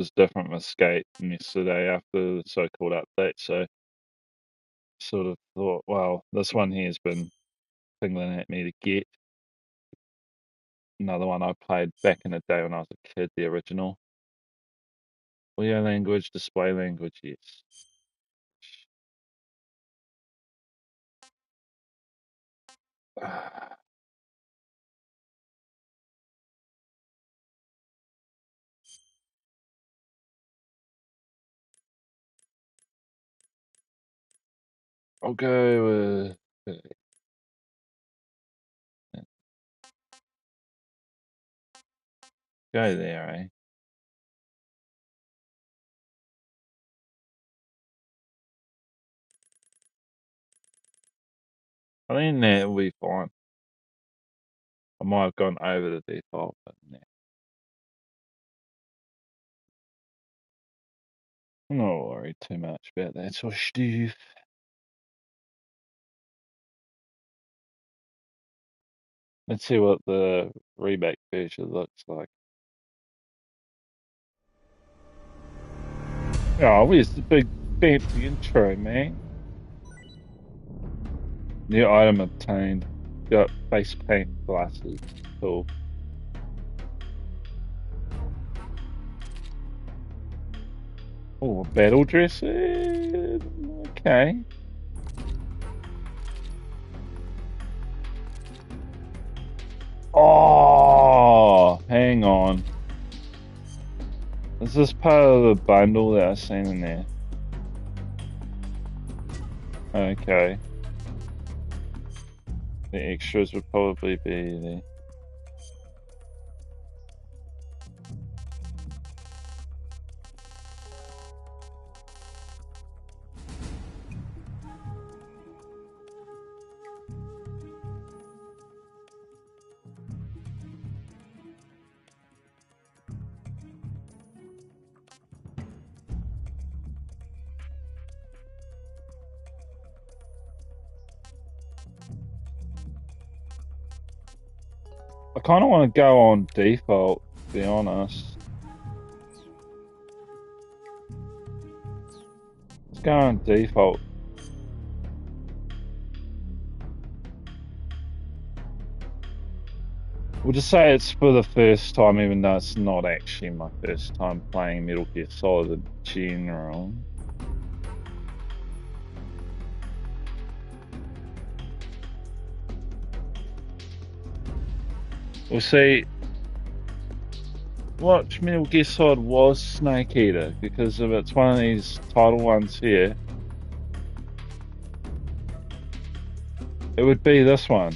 was different with Skate from yesterday after the so-called update. So sort of thought, well, this one here has been tingling at me to get. Another one I played back in the day when I was a kid, the original. Audio language, display language, yes. I'll go with go there, eh? I think that will be fine. I might have gone over the default, but nah. I'm not worried too much about that sort of stuff. Let's see what the remake version looks like. Oh, where's the big fancy intro, man? New item obtained. Got face paint glasses. Cool. Oh, battle dress. Okay. Oh, hang on. Is this part of the bundle that I've seen in there? Okay. The extras would probably be there. I kind of want to go on default, to be honest. Let's go on default. We'll just say it's for the first time, even though it's not actually my first time playing Metal Gear Solid in general. We'll see. What Metal Gear Solid was Snake Eater, because if it's one of these title ones here, it would be this one.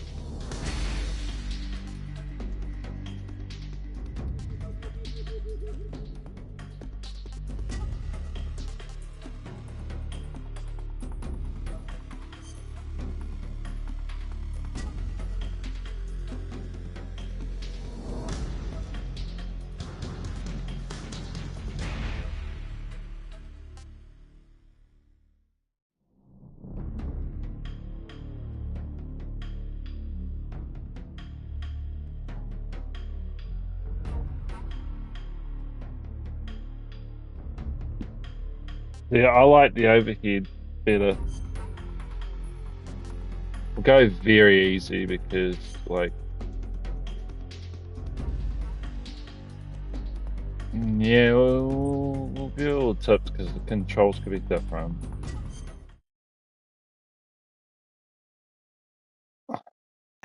Yeah, I like the overhead better. We'll go very easy because, like, yeah, we'll get all the tips because the controls could be different.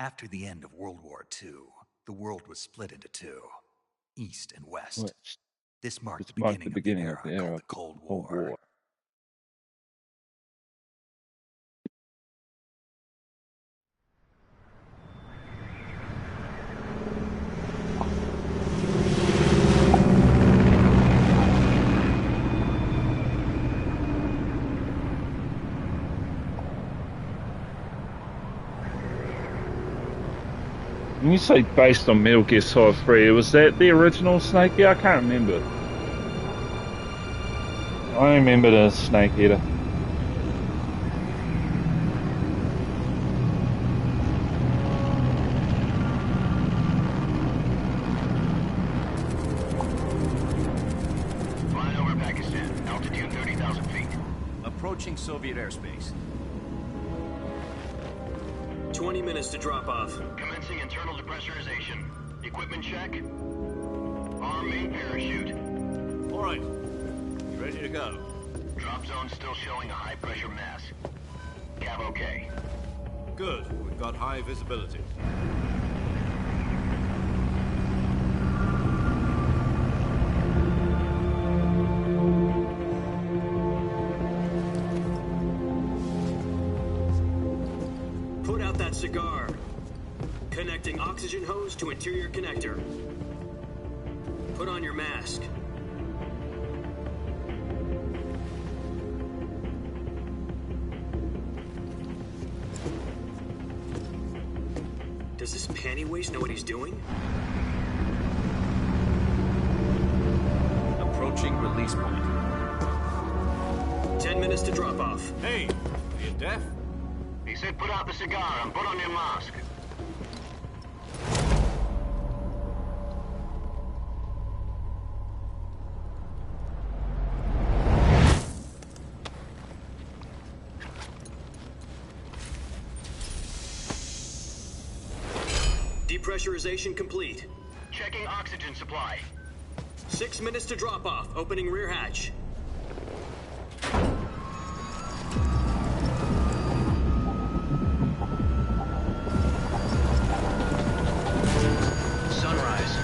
After the end of World War II, the world was split into two, East and West. This marked the beginning of the era called the Cold War. When you say based on Metal Gear Solid 3, was that the original Snake Eater? I can't remember. I remember the Snake Eater. you in 30,000 feet. Approaching Soviet airspace. 20 minutes to drop off. Commencing internal depressurization. Equipment check. Arm main parachute. All right. You ready to go? Drop zone still showing a high pressure mass. Cav okay. Good. We've got high visibility. Put out that cigar. Connecting oxygen hose to interior connector. Put on your mask. Does this panty waste know what he's doing? Approaching release point. 10 minutes to drop off. Hey, are you deaf? He said put out the cigar and put on your mask. Depressurization complete. Checking oxygen supply. 6 minutes to drop off. Opening rear hatch. Sunrise.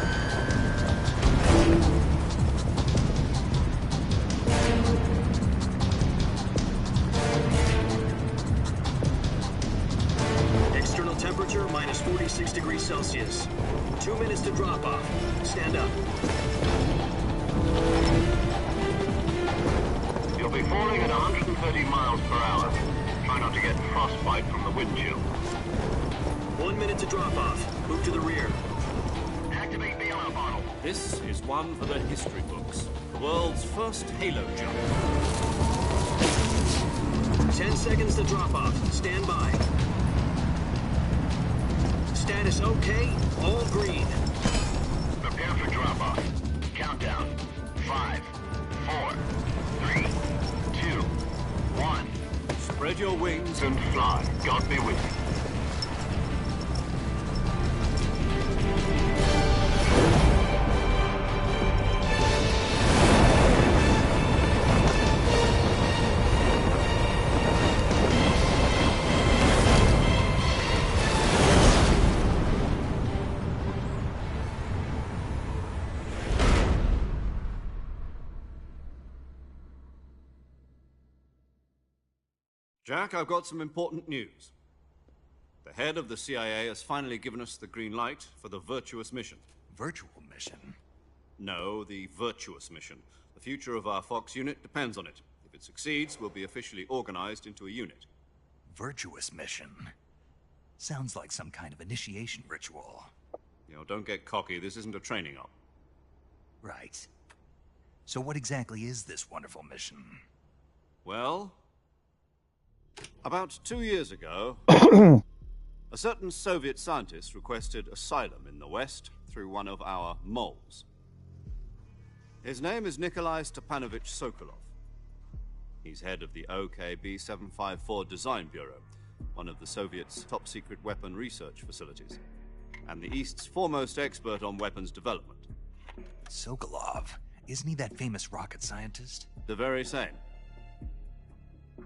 External temperature minus 46 degrees Celsius. 2 minutes to drop off. Stand up. You'll be falling at 130 miles per hour. Try not to get frostbite from the wind chill. 1 minute to drop off. Move to the rear. Activate bailout bottle. This is one for the history books. The world's first halo jump. 10 seconds to drop off. Stand by. Status okay. All green. Prepare for drop-off. Countdown. 5, 4, 3, 2, 1. Spread your wings And fly. God be with you. Jack, I've got some important news. The head of the CIA has finally given us the green light for the virtuous mission. Virtual mission? No, the virtuous mission. The future of our Fox unit depends on it. If it succeeds, we'll be officially organized into a unit. Virtuous mission? Sounds like some kind of initiation ritual. Don't get cocky. This isn't a training op. Right. So what exactly is this wonderful mission? Well, about 2 years ago, a certain Soviet scientist requested asylum in the West through one of our moles. His name is Nikolai Stepanovich Sokolov. He's head of the OKB 754 Design Bureau, one of the Soviets' top-secret weapon research facilities, and the East's foremost expert on weapons development. Sokolov? Isn't he that famous rocket scientist? The very same.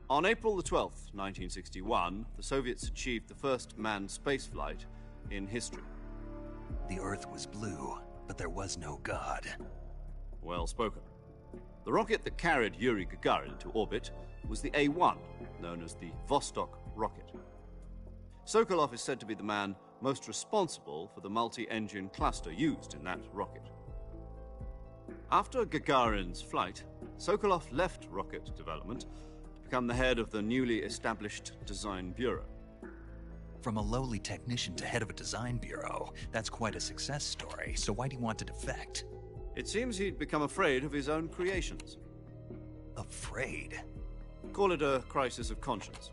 On April the 12th, 1961, the Soviets achieved the first manned spaceflight in history. The Earth was blue, but there was no God. Well spoken. The rocket that carried Yuri Gagarin to orbit was the A-1, known as the Vostok rocket. Sokolov is said to be the man most responsible for the multi-engine cluster used in that rocket. After Gagarin's flight, Sokolov left rocket development to become the head of the newly established Design Bureau. From a lowly technician to head of a design bureau, that's quite a success story, so why'd he want to defect? It seems he'd become afraid of his own creations. Afraid? Call it a crisis of conscience.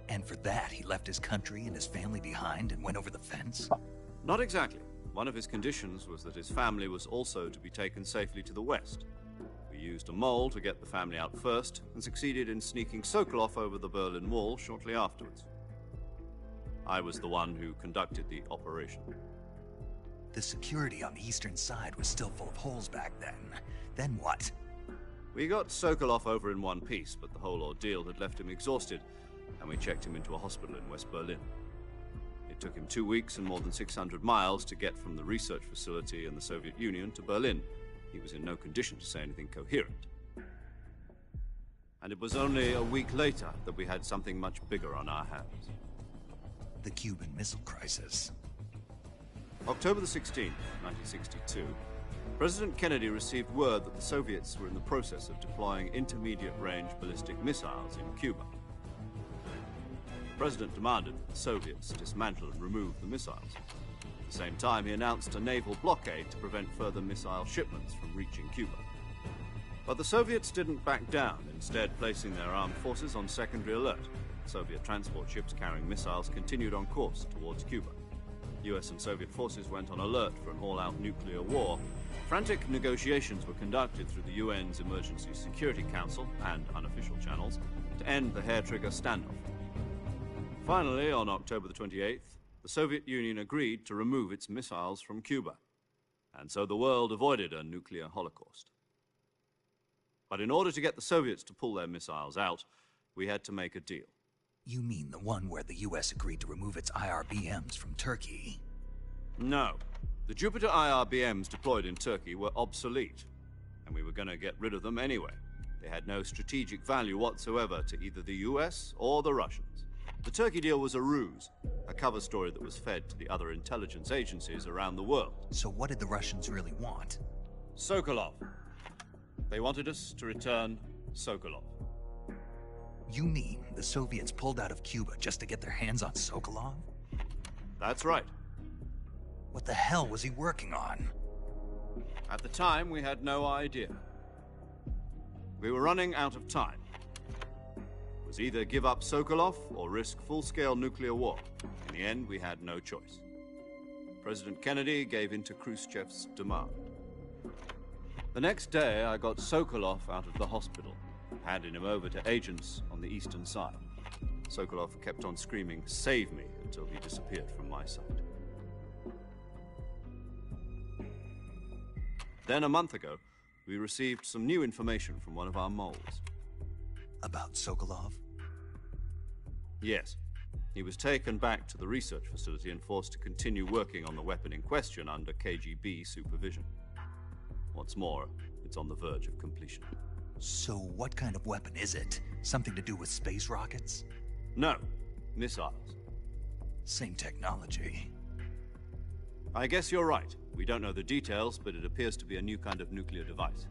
And for that, he left his country and his family behind and went over the fence? Not exactly. One of his conditions was that his family was also to be taken safely to the West. We used a mole to get the family out first and succeeded in sneaking Sokolov over the Berlin Wall shortly afterwards. I was the one who conducted the operation. The security on the eastern side was still full of holes back then. Then what? We got Sokolov over in one piece, but the whole ordeal had left him exhausted, and we checked him into a hospital in West Berlin. It took him 2 weeks and more than 600 miles to get from the research facility in the Soviet Union to Berlin. He was in no condition to say anything coherent. And it was only a week later that we had something much bigger on our hands. The Cuban Missile Crisis. October the 16th, 1962, President Kennedy received word that the Soviets were in the process of deploying intermediate-range ballistic missiles in Cuba. The President demanded that the Soviets dismantle and remove the missiles. At the same time, he announced a naval blockade to prevent further missile shipments from reaching Cuba. But the Soviets didn't back down, instead placing their armed forces on secondary alert. Soviet transport ships carrying missiles continued on course towards Cuba. US and Soviet forces went on alert for an all-out nuclear war. Frantic negotiations were conducted through the UN's Emergency Security Council and unofficial channels to end the hair-trigger standoff. Finally, on October the 28th, the Soviet Union agreed to remove its missiles from Cuba, and so the world avoided a nuclear holocaust. But in order to get the Soviets to pull their missiles out, we had to make a deal. You mean the one where the US agreed to remove its IRBMs from Turkey? No. The Jupiter IRBMs deployed in Turkey were obsolete, and we were going to get rid of them anyway. They had no strategic value whatsoever to either the US or the Russians. The Turkey deal was a ruse, a cover story that was fed to the other intelligence agencies around the world. So what did the Russians really want? Sokolov. They wanted us to return Sokolov. You mean the Soviets pulled out of Cuba just to get their hands on Sokolov? That's right. What the hell was he working on? At the time, we had no idea. We were running out of time. It was either give up Sokolov or risk full-scale nuclear war. In the end, we had no choice. President Kennedy gave in to Khrushchev's demand. The next day, I got Sokolov out of the hospital, handing him over to agents on the eastern side. Sokolov kept on screaming, "Save me," until he disappeared from my sight. Then, a month ago, we received some new information from one of our moles. About Sokolov? Yes. He was taken back to the research facility and forced to continue working on the weapon in question under KGB supervision. What's more, it's on the verge of completion. So what kind of weapon is it? Something to do with space rockets? No, missiles. Same technology. I guess you're right. We don't know the details, but it appears to be a new kind of nuclear device.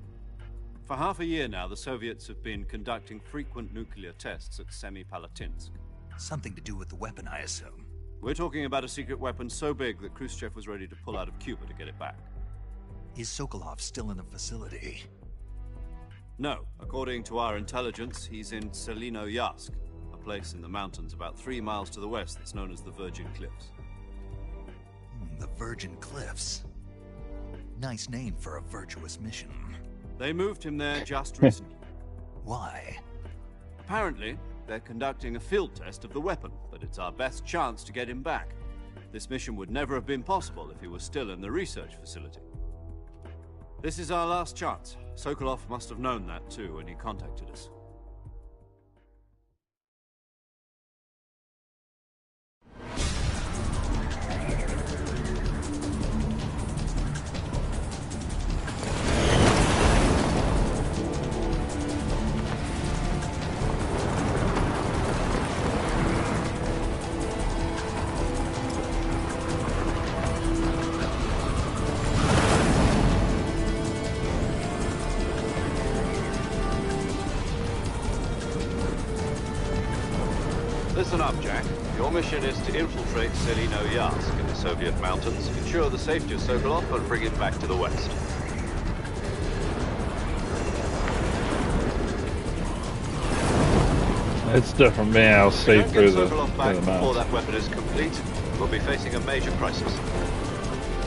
For half a year now, the Soviets have been conducting frequent nuclear tests at Semipalatinsk. Something to do with the weapon, I assume. We're talking about a secret weapon so big that Khrushchev was ready to pull out of Cuba to get it back. Is Sokolov still in the facility? No. According to our intelligence, he's in Selinoyarsk, a place in the mountains about 3 miles to the west that's known as the Virgin Cliffs. The Virgin Cliffs. Nice name for a virtuous mission. They moved him there just recently. Why? Apparently, they're conducting a field test of the weapon, but it's our best chance to get him back. This mission would never have been possible if he was still in the research facility. This is our last chance. Sokolov must have known that too when he contacted us. Listen up, Jack. Your mission is to infiltrate Selinoyarsk in the Soviet mountains, ensure the safety of Sokolov, and bring him back to the west. It's different, man. I'll see through the Sokolov back before mountains. that weapon is complete, we'll be facing a major crisis.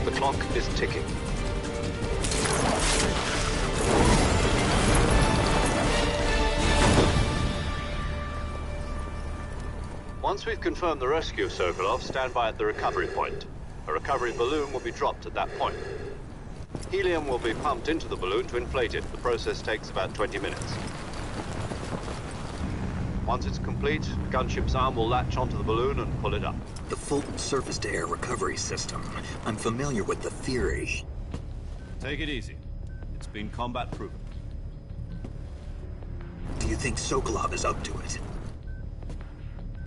The clock is ticking. Once we've confirmed the rescue of Sokolov, stand by at the recovery point. A recovery balloon will be dropped at that point. Helium will be pumped into the balloon to inflate it. The process takes about 20 minutes. Once it's complete, the gunship's arm will latch onto the balloon and pull it up. The Fulton surface-to-air recovery system. I'm familiar with the theory. Take it easy. It's been combat-proven. Do you think Sokolov is up to it?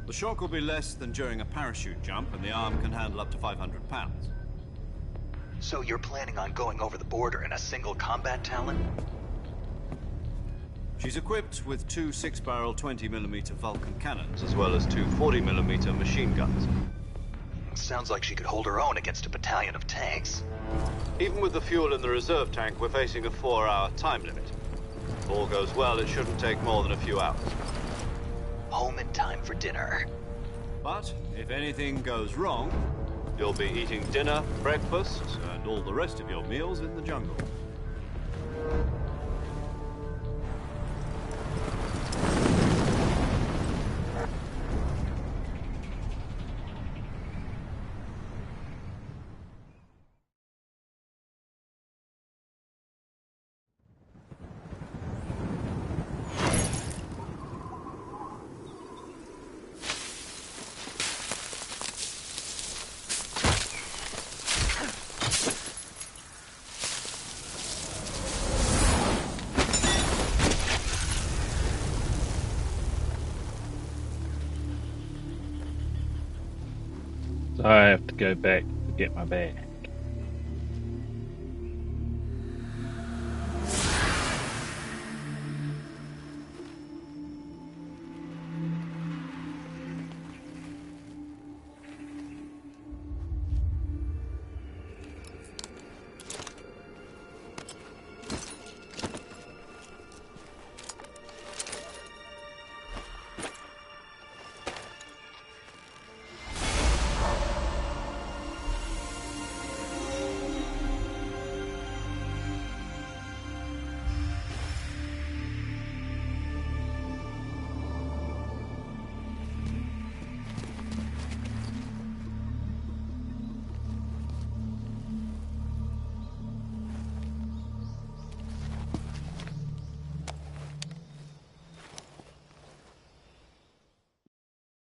The shock will be less than during a parachute jump, and the arm can handle up to 500 pounds. So you're planning on going over the border in a single combat Talon? She's equipped with two 6-barrel 20mm Vulcan cannons, as well as two 40mm machine guns. Sounds like she could hold her own against a battalion of tanks. Even with the fuel in the reserve tank, we're facing a 4-hour time limit. If all goes well, it shouldn't take more than a few hours. Home in time for dinner. But if anything goes wrong, you'll be eating dinner, breakfast, and all the rest of your meals in the jungle. I have to go back to get my bag.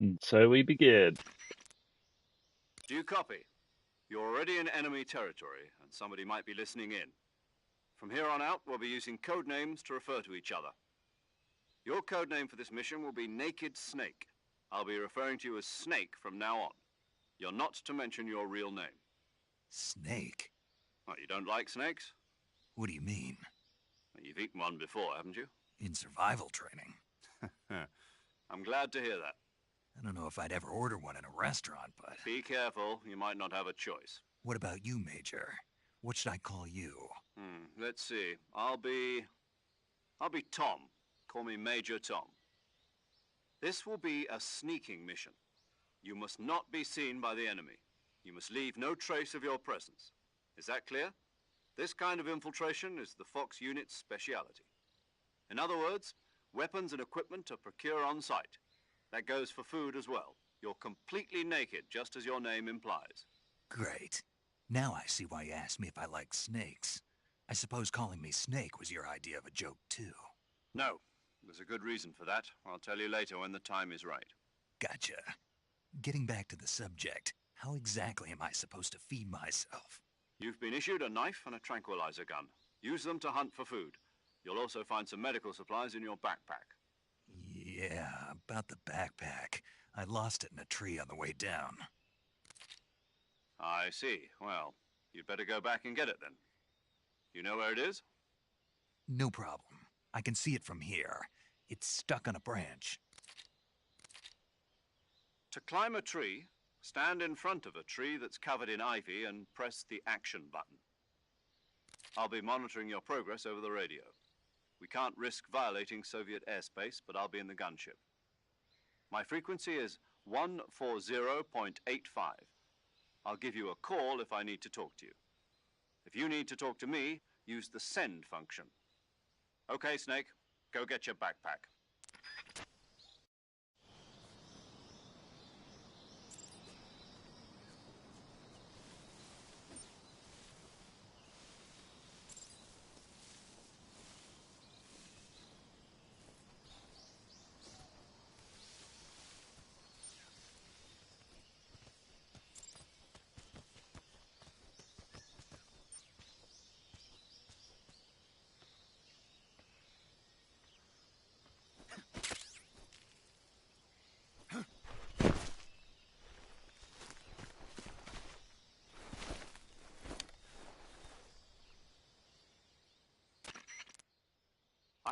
And so we begin. Do you copy? You're already in enemy territory, and somebody might be listening in. From here on out, we'll be using code names to refer to each other. Your code name for this mission will be Naked Snake. I'll be referring to you as Snake from now on. You're not to mention your real name. Snake? What, you don't like snakes? What do you mean? You've eaten one before, haven't you? In survival training. I'm glad to hear that. I don't know if I'd ever order one in a restaurant, but... Be careful, you might not have a choice. What about you, Major? What should I call you? Let's see. I'll be Tom. Call me Major Tom. This will be a sneaking mission. You must not be seen by the enemy. You must leave no trace of your presence. Is that clear? This kind of infiltration is the Fox unit's speciality. In other words, weapons and equipment are procured on site. That goes for food as well. You're completely naked, just as your name implies. Great. Now I see why you asked me if I like snakes. I suppose calling me Snake was your idea of a joke, too. No. There's a good reason for that. I'll tell you later when the time is right. Gotcha. Getting back to the subject, how exactly am I supposed to feed myself? You've been issued a knife and a tranquilizer gun. Use them to hunt for food. You'll also find some medical supplies in your backpack. Yeah, about the backpack. I lost it in a tree on the way down. I see. Well, you'd better go back and get it then. You know where it is? No problem. I can see it from here. It's stuck on a branch. To climb a tree, stand in front of a tree that's covered in ivy and press the action button. I'll be monitoring your progress over the radio. We can't risk violating Soviet airspace, but I'll be in the gunship. My frequency is 140.85. I'll give you a call if I need to talk to you. If you need to talk to me, use the send function. Okay, Snake, go get your backpack.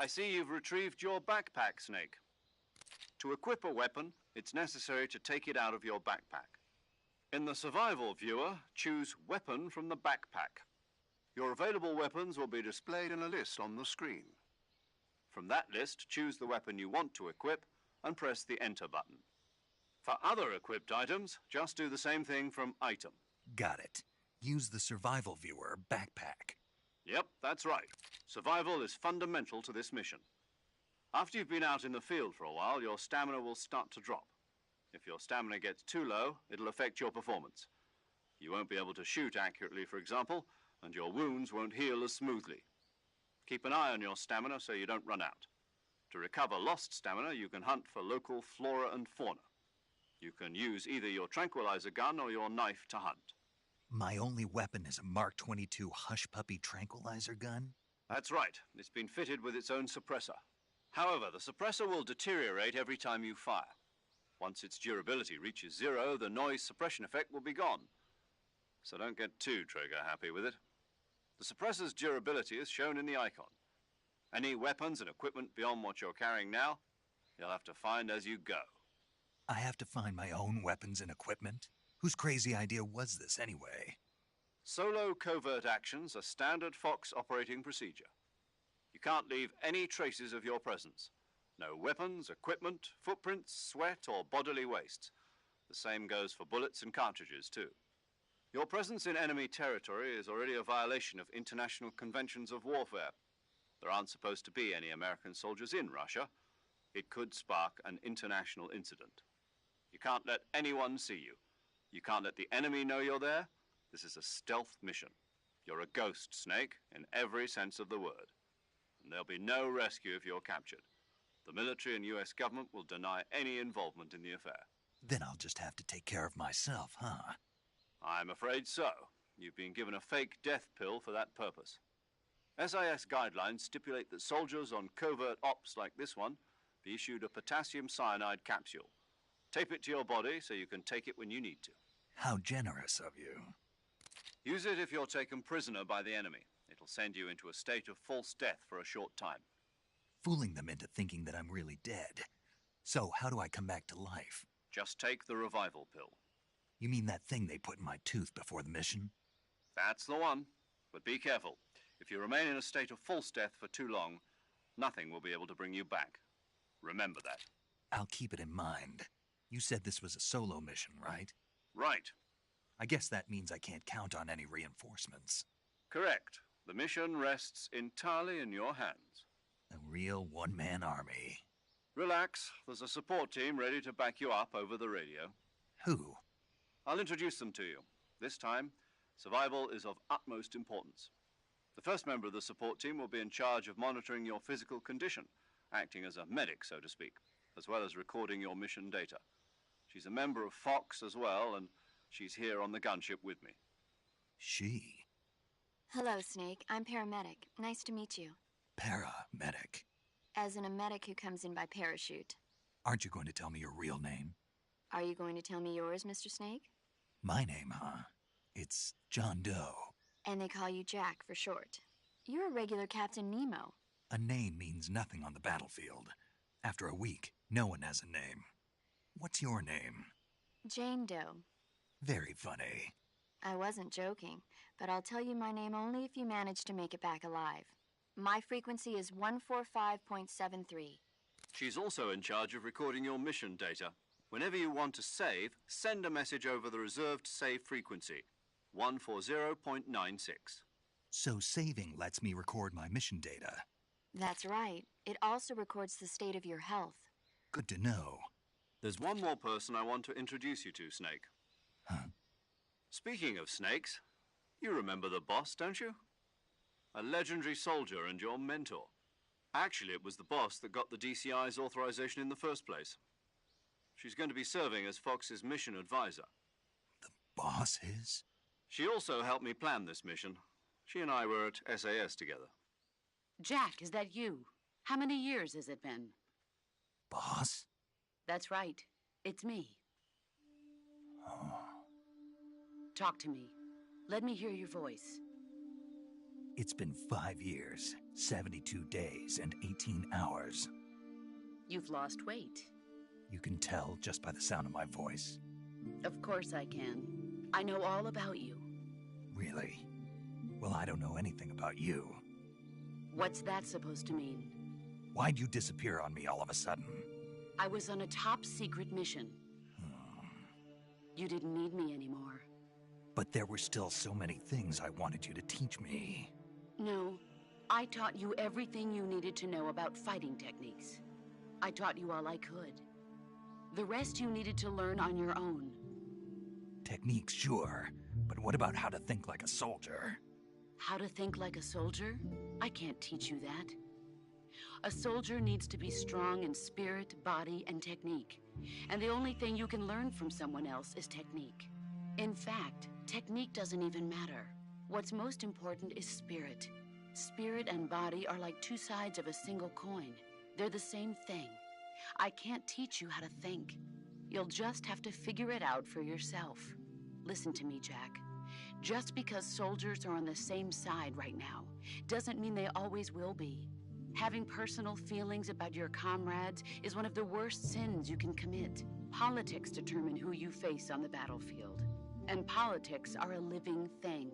I see you've retrieved your backpack, Snake. To equip a weapon, it's necessary to take it out of your backpack. In the survival viewer, choose Weapon from the backpack. Your available weapons will be displayed in a list on the screen. From that list, choose the weapon you want to equip and press the Enter button. For other equipped items, just do the same thing from Item. Got it. Use the survival viewer backpack. Yep, that's right. Survival is fundamental to this mission. After you've been out in the field for a while, your stamina will start to drop. If your stamina gets too low, it'll affect your performance. You won't be able to shoot accurately, for example, and your wounds won't heal as smoothly. Keep an eye on your stamina so you don't run out. To recover lost stamina, you can hunt for local flora and fauna. You can use either your tranquilizer gun or your knife to hunt. My only weapon is a Mark 22 Hush Puppy tranquilizer gun? That's right. It's been fitted with its own suppressor. However, the suppressor will deteriorate every time you fire. Once its durability reaches 0, the noise suppression effect will be gone. So don't get too trigger-happy with it. The suppressor's durability is shown in the icon. Any weapons and equipment beyond what you're carrying now, you'll have to find as you go. I have to find my own weapons and equipment? Whose crazy idea was this, anyway? Solo covert actions are standard Fox operating procedure. You can't leave any traces of your presence. No weapons, equipment, footprints, sweat, or bodily waste. The same goes for bullets and cartridges, too. Your presence in enemy territory is already a violation of international conventions of warfare. There aren't supposed to be any American soldiers in Russia. It could spark an international incident. You can't let anyone see you. You can't let the enemy know you're there. This is a stealth mission. You're a ghost, Snake, in every sense of the word. And there'll be no rescue if you're captured. The military and US government will deny any involvement in the affair. Then I'll just have to take care of myself, huh? I'm afraid so. You've been given a fake death pill for that purpose. SIS guidelines stipulate that soldiers on covert ops like this one be issued a potassium cyanide capsule. Tape it to your body so you can take it when you need to. How generous of you. Use it if you're taken prisoner by the enemy. It'll send you into a state of false death for a short time. Fooling them into thinking that I'm really dead. So how do I come back to life? Just take the revival pill. You mean that thing they put in my tooth before the mission? That's the one. But be careful. If you remain in a state of false death for too long, nothing will be able to bring you back. Remember that. I'll keep it in mind. You said this was a solo mission, right? Right. I guess that means I can't count on any reinforcements. Correct. The mission rests entirely in your hands. A real one-man army. Relax. There's a support team ready to back you up over the radio. Who? I'll introduce them to you. This time, survival is of utmost importance. The first member of the support team will be in charge of monitoring your physical condition, acting as a medic, so to speak, as well as recording your mission data. She's a member of Fox as well, and she's here on the gunship with me. She? Hello, Snake. I'm paramedic. Nice to meet you. Paramedic. As in a medic who comes in by parachute. Aren't you going to tell me your real name? Are you going to tell me yours, Mr. Snake? My name, huh? It's John Doe. And they call you Jack for short. You're a regular Captain Nemo. A name means nothing on the battlefield. After a week, no one has a name. What's your name? Jane Doe. Very funny. I wasn't joking, but I'll tell you my name only if you manage to make it back alive. My frequency is 145.73. She's also in charge of recording your mission data. Whenever you want to save, send a message over the reserved save frequency, 140.96. So saving lets me record my mission data. That's right. It also records the state of your health. Good to know. There's one more person I want to introduce you to, Snake. Huh? Speaking of snakes, you remember the boss, don't you? A legendary soldier and your mentor. Actually, it was the boss that got the DCI's authorization in the first place. She's going to be serving as Fox's mission advisor. The boss is? She also helped me plan this mission. She and I were at SAS together. Jack, is that you? How many years has it been? Boss? That's right. It's me. Oh. Talk to me. Let me hear your voice. It's been 5 years, 72 days, and 18 hours. You've lost weight. You can tell just by the sound of my voice. Of course I can. I know all about you. Really? Well, I don't know anything about you. What's that supposed to mean? Why'd you disappear on me all of a sudden? I was on a top-secret mission. You didn't need me anymore. But there were still so many things I wanted you to teach me. No, I taught you everything you needed to know about fighting techniques. I taught you all I could. The rest you needed to learn on your own. Techniques, sure. But what about how to think like a soldier? How to think like a soldier? I can't teach you that. A soldier needs to be strong in spirit, body, and technique. And the only thing you can learn from someone else is technique. In fact, technique doesn't even matter. What's most important is spirit. Spirit and body are like two sides of a single coin. They're the same thing. I can't teach you how to think. You'll just have to figure it out for yourself. Listen to me, Jack. Just because soldiers are on the same side right now doesn't mean they always will be. Having personal feelings about your comrades is one of the worst sins you can commit. Politics determine who you face on the battlefield. And politics are a living thing.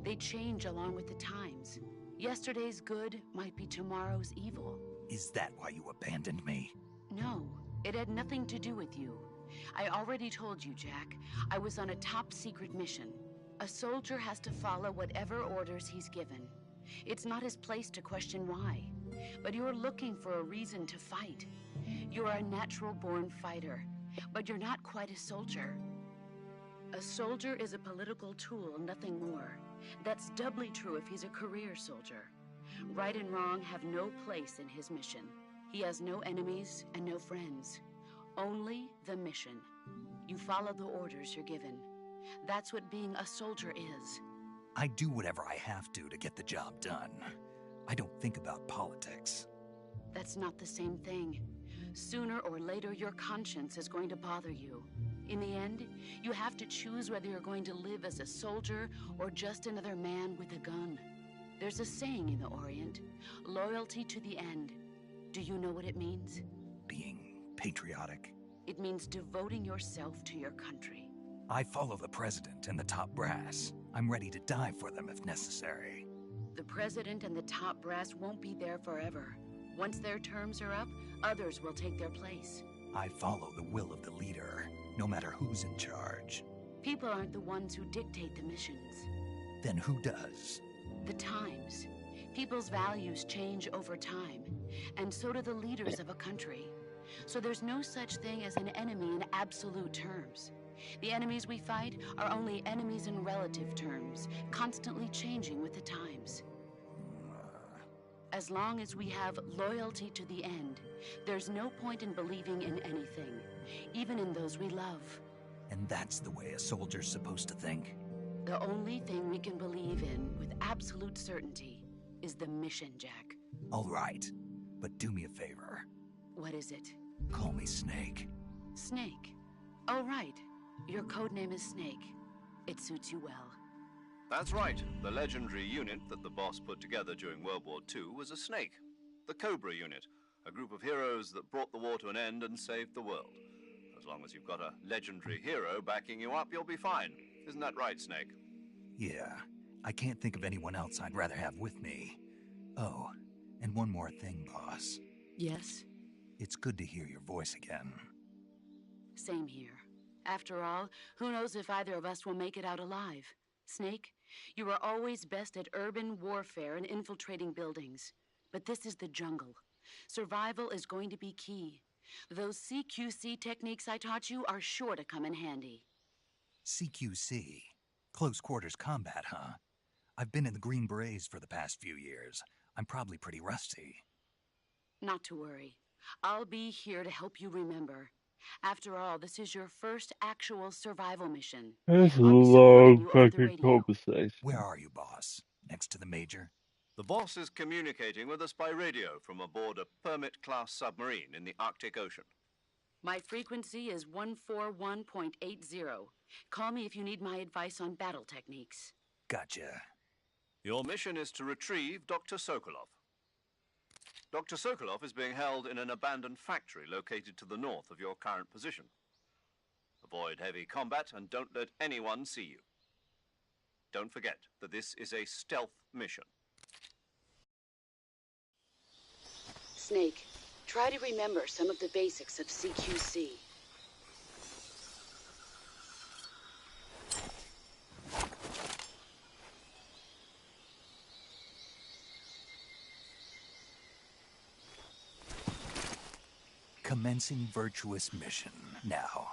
They change along with the times. Yesterday's good might be tomorrow's evil. Is that why you abandoned me? No, it had nothing to do with you. I already told you, Jack. I was on a top-secret mission. A soldier has to follow whatever orders he's given. It's not his place to question why. But you're looking for a reason to fight. You're a natural-born fighter, but you're not quite a soldier. A soldier is a political tool, nothing more. That's doubly true if he's a career soldier. Right and wrong have no place in his mission. He has no enemies and no friends. Only the mission. You follow the orders you're given. That's what being a soldier is. I do whatever I have to get the job done. I don't think about politics. That's not the same thing. Sooner or later, your conscience is going to bother you. In the end, you have to choose whether you're going to live as a soldier or just another man with a gun. There's a saying in the Orient, loyalty to the end. Do you know what it means? Being patriotic. It means devoting yourself to your country. I follow the president and the top brass. I'm ready to die for them if necessary. The president and the top brass won't be there forever. Once their terms are up, others will take their place. I follow the will of the leader, no matter who's in charge. People aren't the ones who dictate the missions. Then who does? The times. People's values change over time, and so do the leaders of a country. So there's no such thing as an enemy in absolute terms. The enemies we fight are only enemies in relative terms, constantly changing with the times. As long as we have loyalty to the end, there's no point in believing in anything, even in those we love. And that's the way a soldier's supposed to think? The only thing we can believe in with absolute certainty is the mission, Jack. All right, but do me a favor. What is it? Call me Snake. Snake? Oh, right. Your codename is Snake. It suits you well. That's right. The legendary unit that the boss put together during World War II was a snake. The Cobra unit, a group of heroes that brought the war to an end and saved the world. As long as you've got a legendary hero backing you up, you'll be fine. Isn't that right, Snake? Yeah. I can't think of anyone else I'd rather have with me. Oh, and one more thing, boss. Yes? It's good to hear your voice again. Same here. After all, who knows if either of us will make it out alive? Snake, you are always best at urban warfare and infiltrating buildings. But this is the jungle. Survival is going to be key. Those CQC techniques I taught you are sure to come in handy. CQC? Close quarters combat, huh? I've been in the Green Berets for the past few years. I'm probably pretty rusty. Not to worry. I'll be here to help you remember. After all, this is your first actual survival mission. That's a I'll be long supporting you over the fucking radio. conversation. Where are you, boss? Next to the Major? The boss is communicating with us by radio from aboard a Permit-class submarine in the Arctic Ocean. My frequency is 141.80. Call me if you need my advice on battle techniques. Gotcha. Your mission is to retrieve Dr. Sokolov. Dr. Sokolov is being held in an abandoned factory located to the north of your current position. Avoid heavy combat and don't let anyone see you. Don't forget that this is a stealth mission. Snake, try to remember some of the basics of CQC. Commencing virtuous mission now.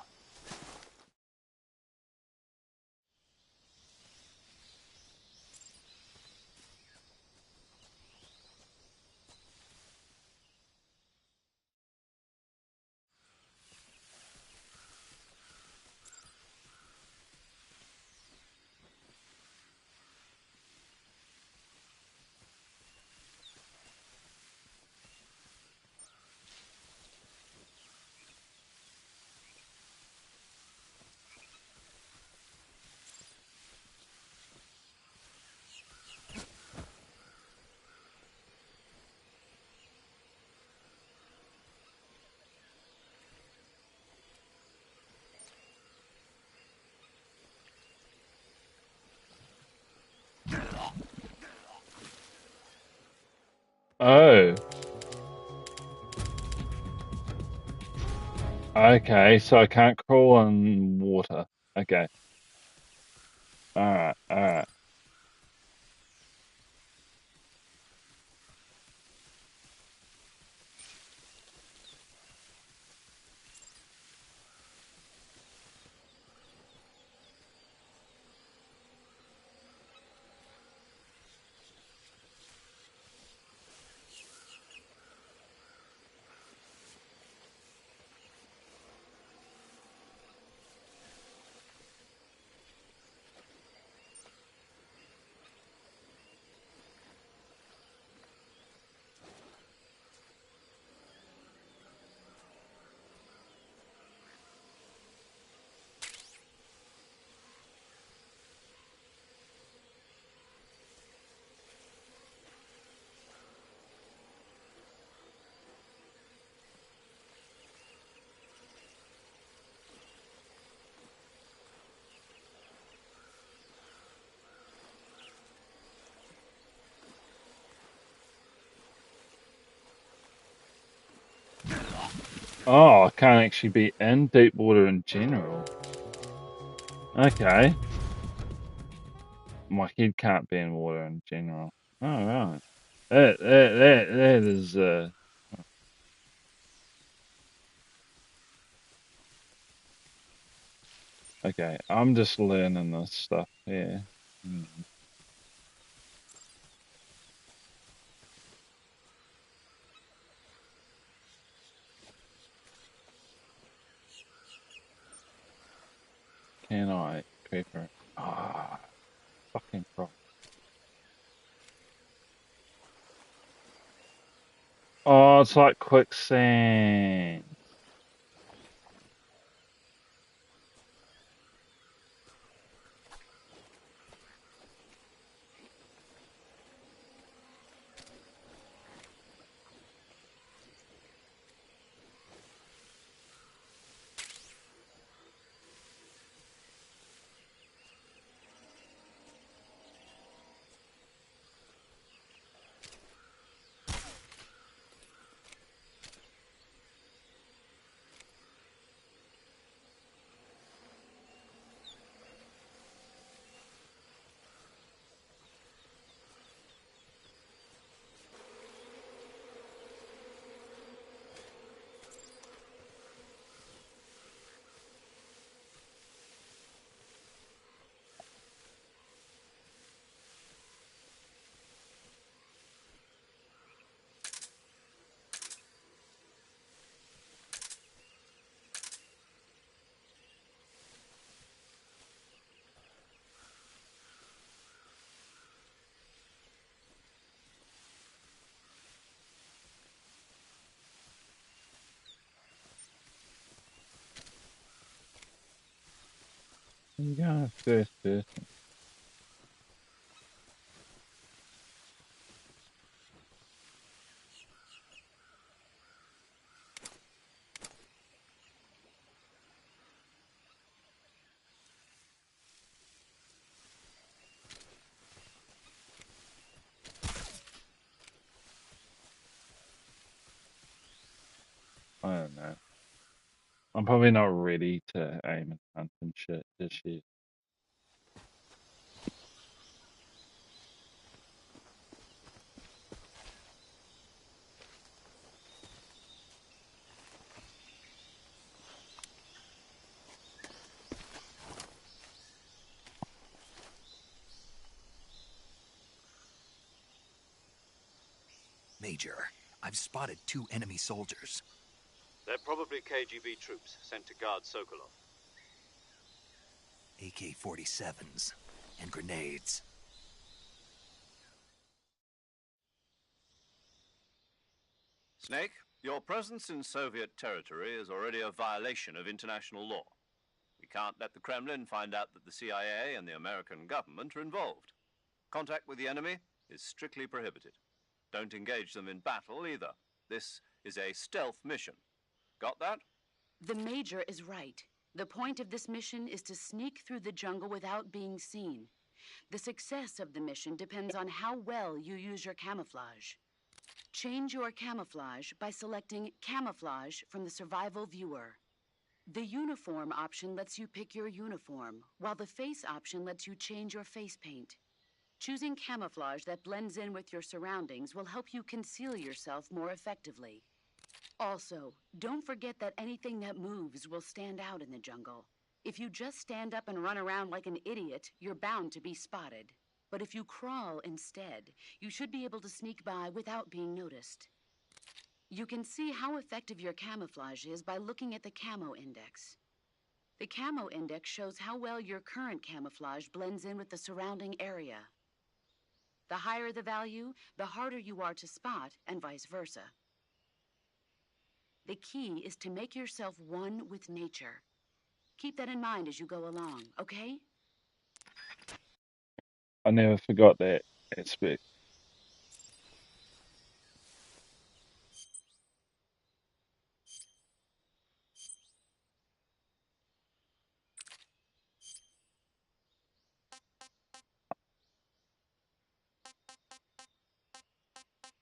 Oh. Okay, so I can't crawl on water. Okay. Alright, alright. Oh, I can't actually be in deep water in general. Okay. My head can't be in water in general. Oh, right. That is, okay. I'm just learning this stuff here. Hmm. Can I paper? Ah, fucking pro. Oh, it's like quicksand. You got first person. I don't know. I'm probably not ready to aim and hunt and shit this year. Major, I've spotted 2 enemy soldiers. They're probably KGB troops sent to guard Sokolov. AK-47s and grenades. Snake, your presence in Soviet territory is already a violation of international law. We can't let the Kremlin find out that the CIA and the American government are involved. Contact with the enemy is strictly prohibited. Don't engage them in battle either. This is a stealth mission. Got that? The Major is right. The point of this mission is to sneak through the jungle without being seen. The success of the mission depends on how well you use your camouflage. Change your camouflage by selecting Camouflage from the Survival Viewer. The Uniform option lets you pick your uniform, while the Face option lets you change your face paint. Choosing camouflage that blends in with your surroundings will help you conceal yourself more effectively. Also, don't forget that anything that moves will stand out in the jungle. If you just stand up and run around like an idiot, you're bound to be spotted. But if you crawl instead, you should be able to sneak by without being noticed. You can see how effective your camouflage is by looking at the Camo Index. The Camo Index shows how well your current camouflage blends in with the surrounding area. The higher the value, the harder you are to spot, and vice versa. The key is to make yourself one with nature. Keep that in mind as you go along, okay? I never forgot that aspect.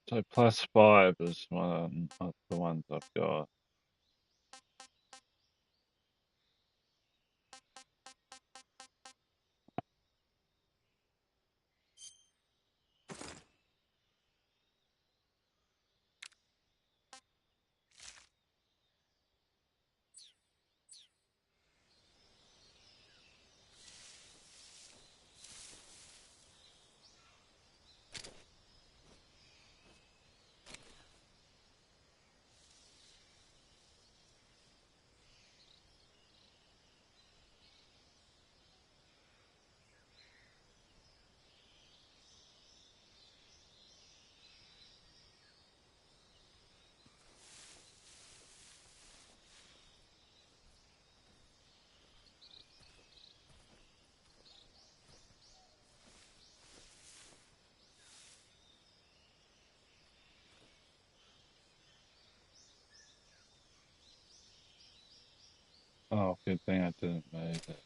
So +5 is one of the ones I've got. Oh, good thing I didn't move it.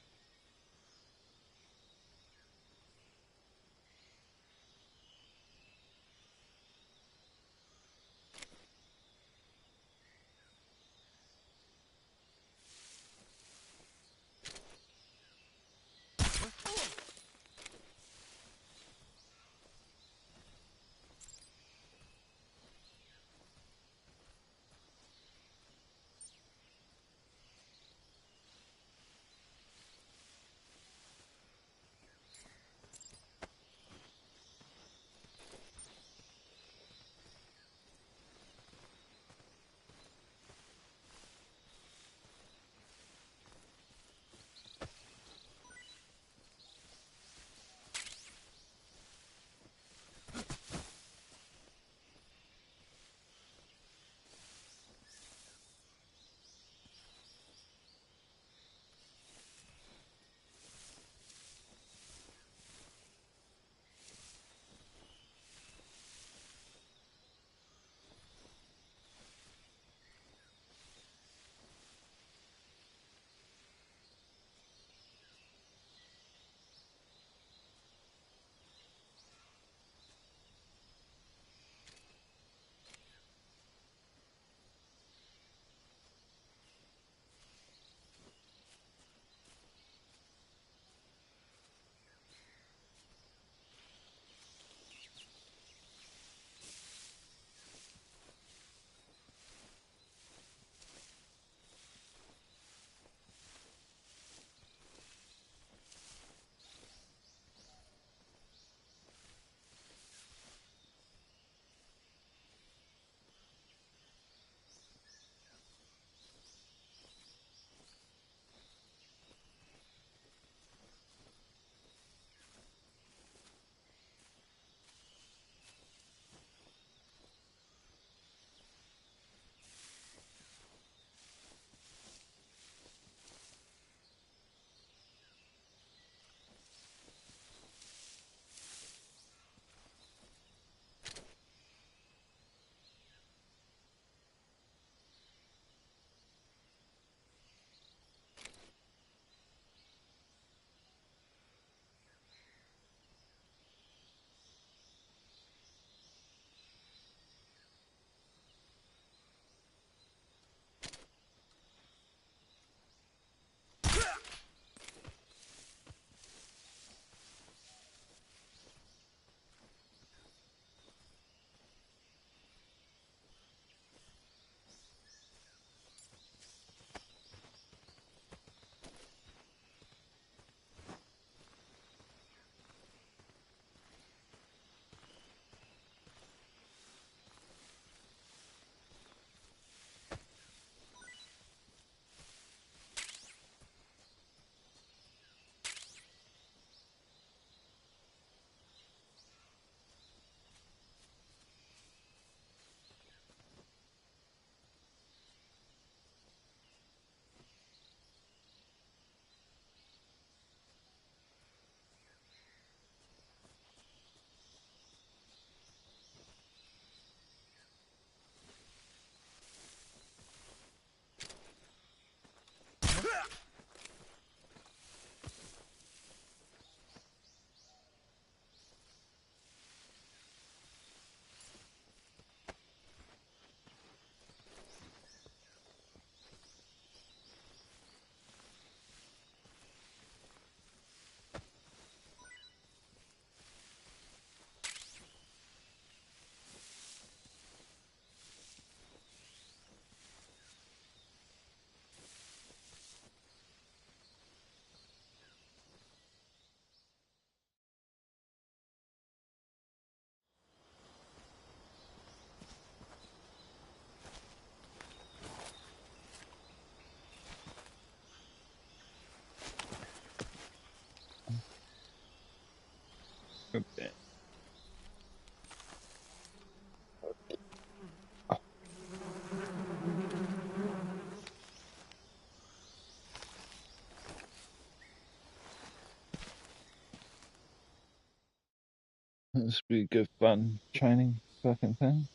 This would be a good fun training fucking thing.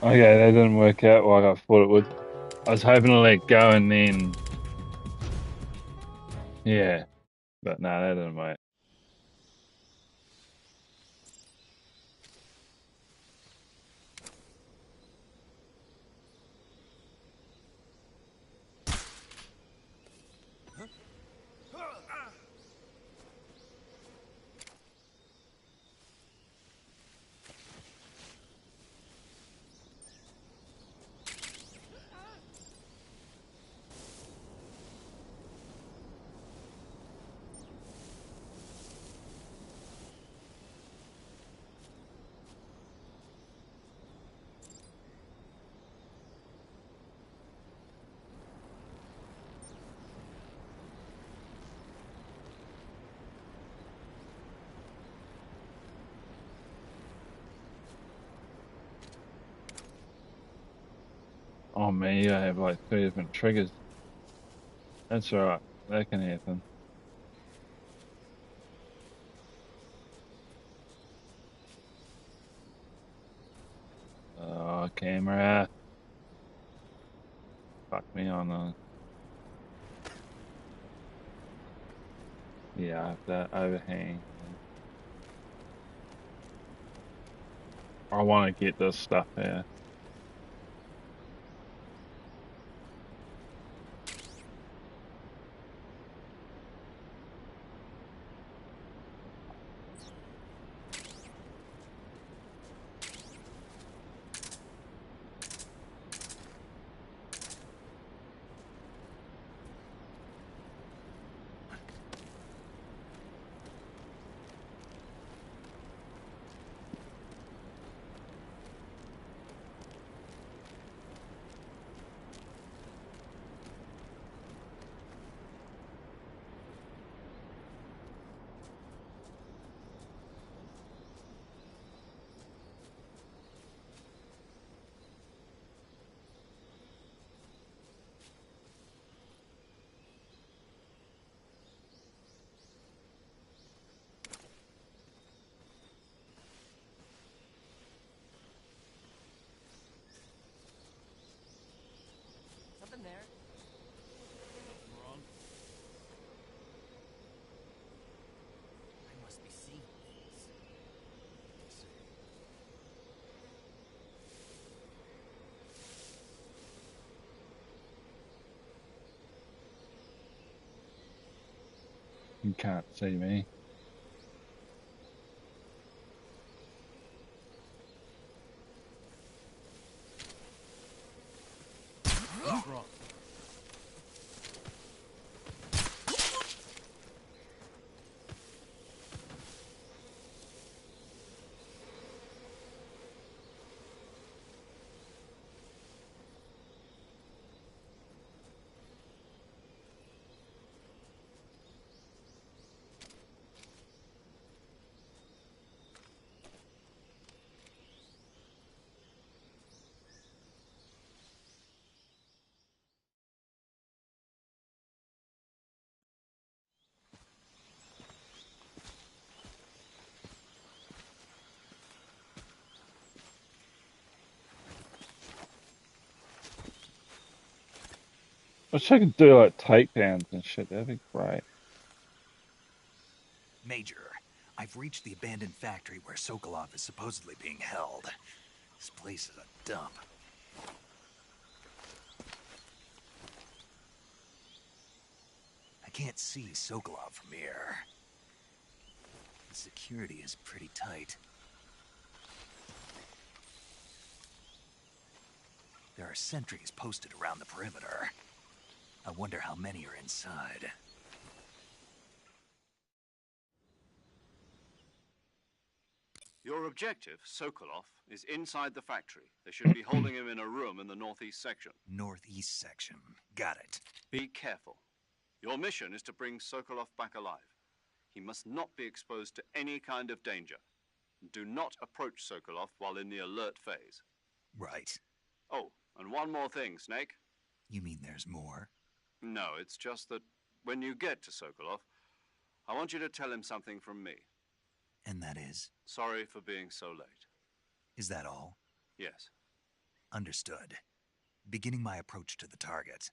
Okay, that didn't work out like I thought it would. I was hoping to let go and then, yeah, but no, that didn't work. Oh man, you have like 3 different triggers. That's alright. That can happen. Oh, camera. Fuck me on the. Yeah, I have that overhang. I want to get this stuff here. Something there. Wrong. I must be seeing things. Let's see. You can't see me. What's wrong? I wish I could do like takedowns and shit. That'd be great. Major, I've reached the abandoned factory where Sokolov is supposedly being held. This place is a dump. I can't see Sokolov from here. The security is pretty tight. There are sentries posted around the perimeter. I wonder how many are inside. Your objective, Sokolov, is inside the factory. They should be holding him in a room in the northeast section. Northeast section. Got it. Be careful. Your mission is to bring Sokolov back alive. He must not be exposed to any kind of danger. Do not approach Sokolov while in the alert phase. Right. Oh, and one more thing, Snake. You mean there's more? No, it's just that when you get to Sokolov, I want you to tell him something from me. And that is? Sorry for being so late. Is that all? Yes. Understood. Beginning my approach to the target.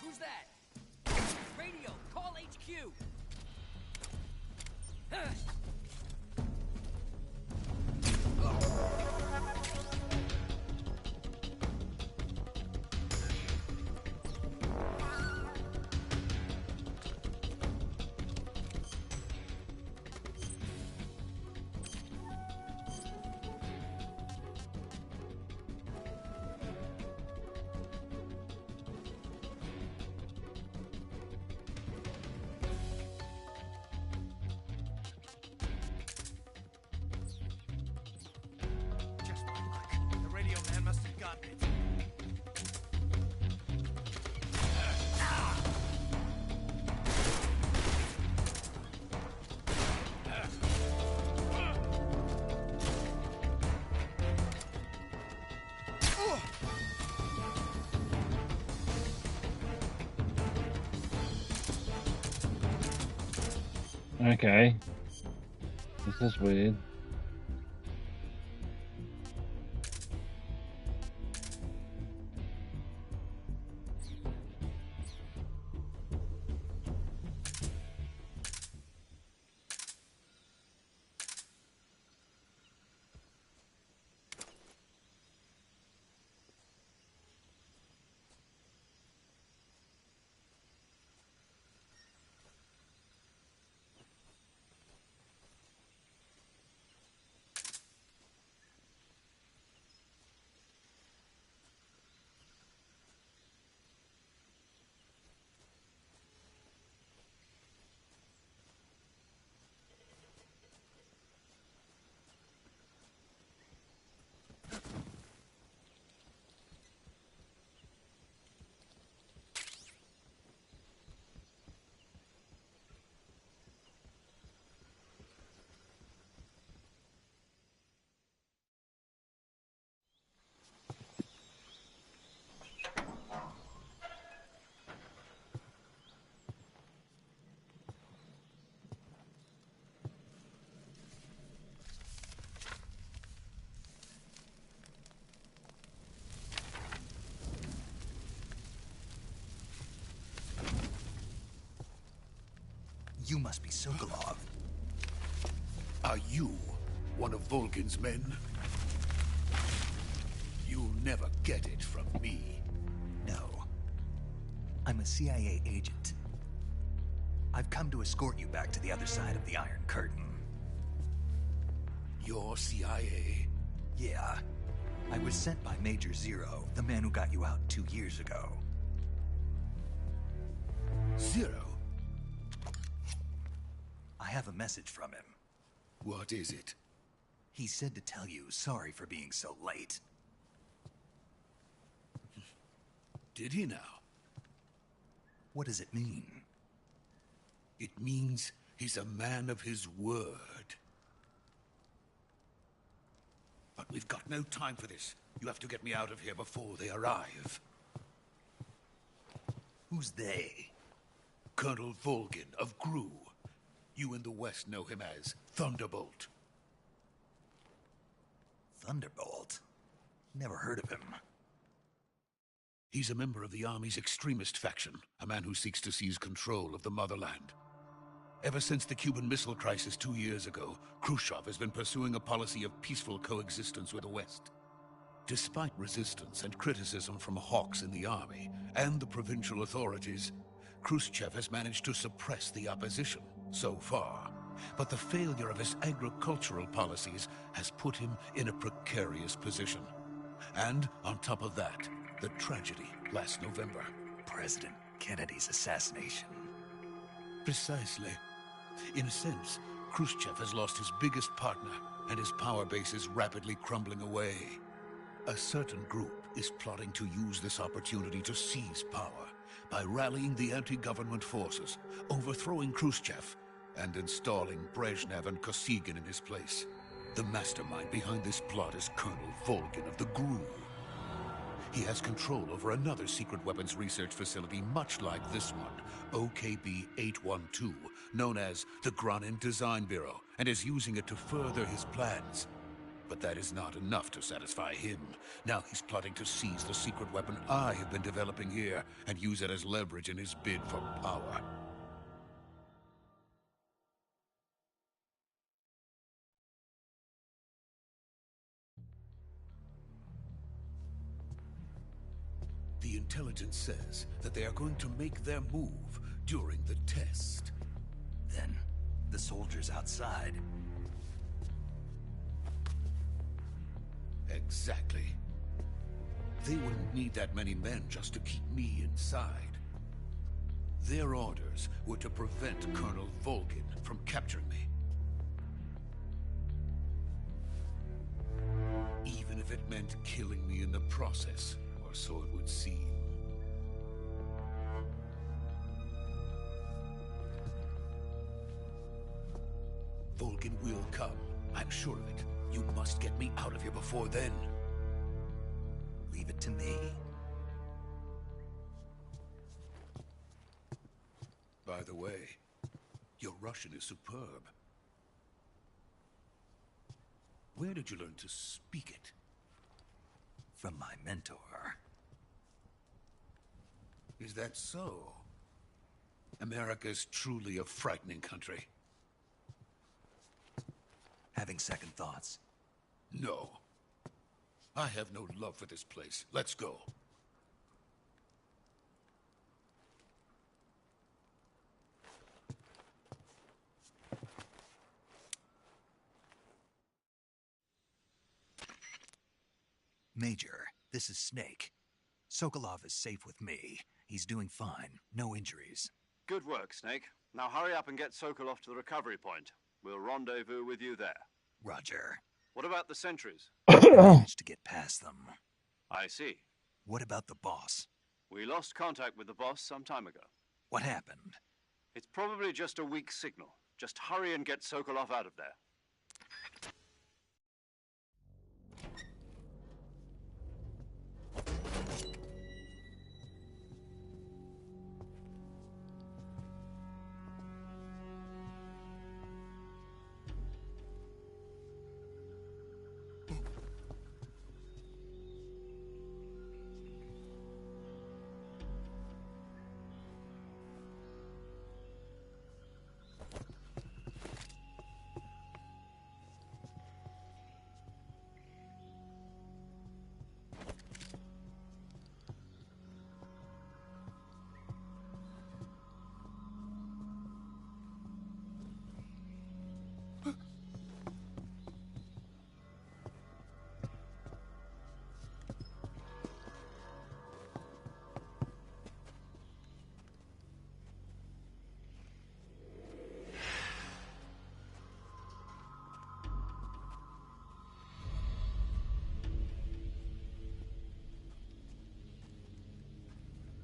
Who's that? Radio, call HQ! Okay. This is weird. You must be Sokolov. Are you one of Volgin's men? You'll never get it from me. No. I'm a CIA agent. I've come to escort you back to the other side of the Iron Curtain. You're CIA? Yeah. I was sent by Major Zero, the man who got you out 2 years ago. Zero? I have a message from him. What is it? He said to tell you sorry for being so late. Did he now? What does it mean? It means he's a man of his word. But we've got no time for this. You have to get me out of here before they arrive. Who's they? Colonel Volgin of GRU. You in the West know him as Thunderbolt. Thunderbolt? Never heard of him. He's a member of the Army's extremist faction, a man who seeks to seize control of the motherland. Ever since the Cuban Missile Crisis 2 years ago, Khrushchev has been pursuing a policy of peaceful coexistence with the West. Despite resistance and criticism from hawks in the army and the provincial authorities, Khrushchev has managed to suppress the opposition so far. But the failure of his agricultural policies has put him in a precarious position. And on top of that, the tragedy last November. President Kennedy's assassination. Precisely. In a sense, Khrushchev has lost his biggest partner, and his power base is rapidly crumbling away. A certain group is plotting to use this opportunity to seize power by rallying the anti-government forces, overthrowing Khrushchev, and installing Brezhnev and Kosygin in his place. The mastermind behind this plot is Colonel Volgin of the GRU. He has control over another secret weapons research facility much like this one, OKB-812, known as the Granin Design Bureau, and is using it to further his plans. But that is not enough to satisfy him. Now he's plotting to seize the secret weapon I have been developing here and use it as leverage in his bid for power. The intelligence says that they are going to make their move during the test. Then, the soldiers outside. Exactly. They wouldn't need that many men just to keep me inside. Their orders were to prevent Colonel Volgin from capturing me. Even if it meant killing me in the process, or so it would seem. Volgin will come. I'm sure of it. You must get me out of here before then. Leave it to me. By the way, Your Russian is superb. Where did you learn to speak it? From my mentor. Is that so? America's truly a frightening country. Having second thoughts? No. I have no love for this place. Let's go. Major, this is Snake. Sokolov is safe with me. He's doing fine. No injuries. Good work, Snake. Now hurry up and get Sokolov to the recovery point. We'll rendezvous with you there. Roger. What about the sentries? I managed to get past them. I see. What about the boss? We lost contact with the boss some time ago. What happened? It's probably just a weak signal. Just hurry and get Sokolov out of there.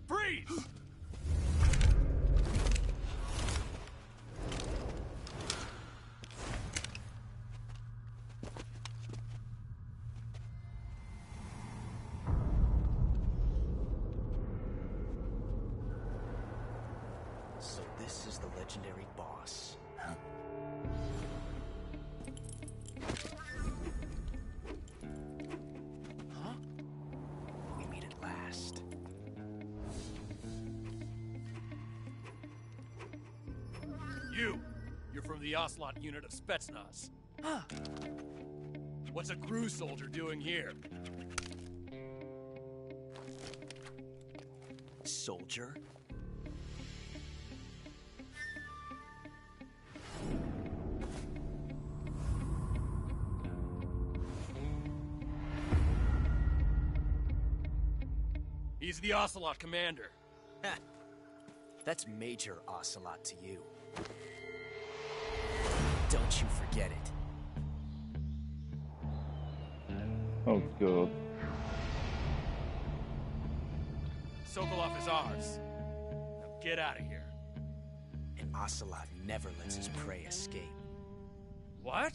Freeze! So this is the legendary boss. Huh? Huh? We meet at last. You're from the Ocelot unit of Spetsnaz. Huh. What's a crew soldier doing here? Soldier? He's the Ocelot commander. Ha. That's Major Ocelot to you. Don't you forget it. Oh, God. Sokolov is ours. Now get out of here. And Ocelot never lets his prey escape. What?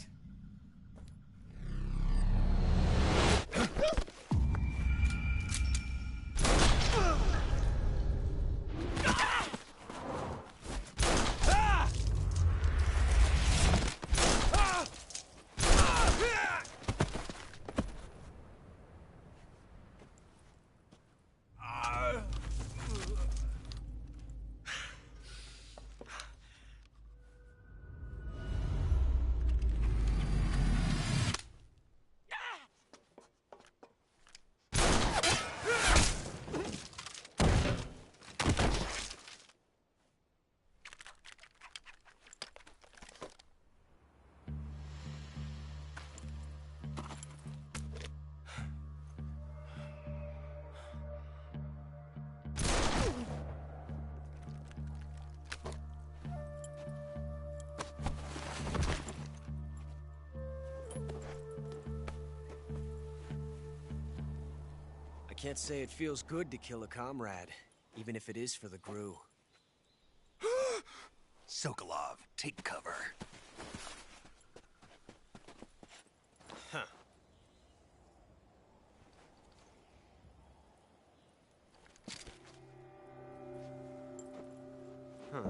I can't say it feels good to kill a comrade, even if it is for the GRU. Sokolov, take cover. Huh. Huh.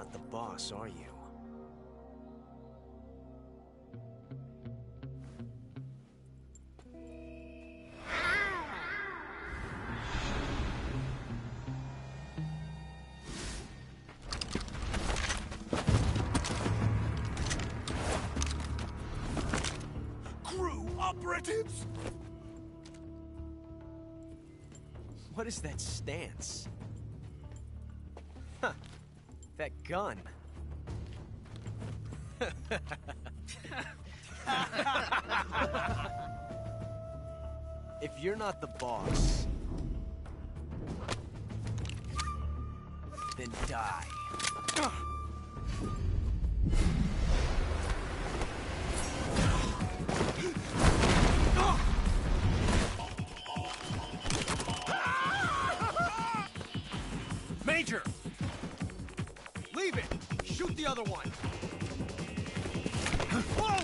not the boss, are you? Crew operatives! What is that stance? Huh. That gun. If you're not the boss, then die. Major! Leave it! Shoot the other one! Whoa!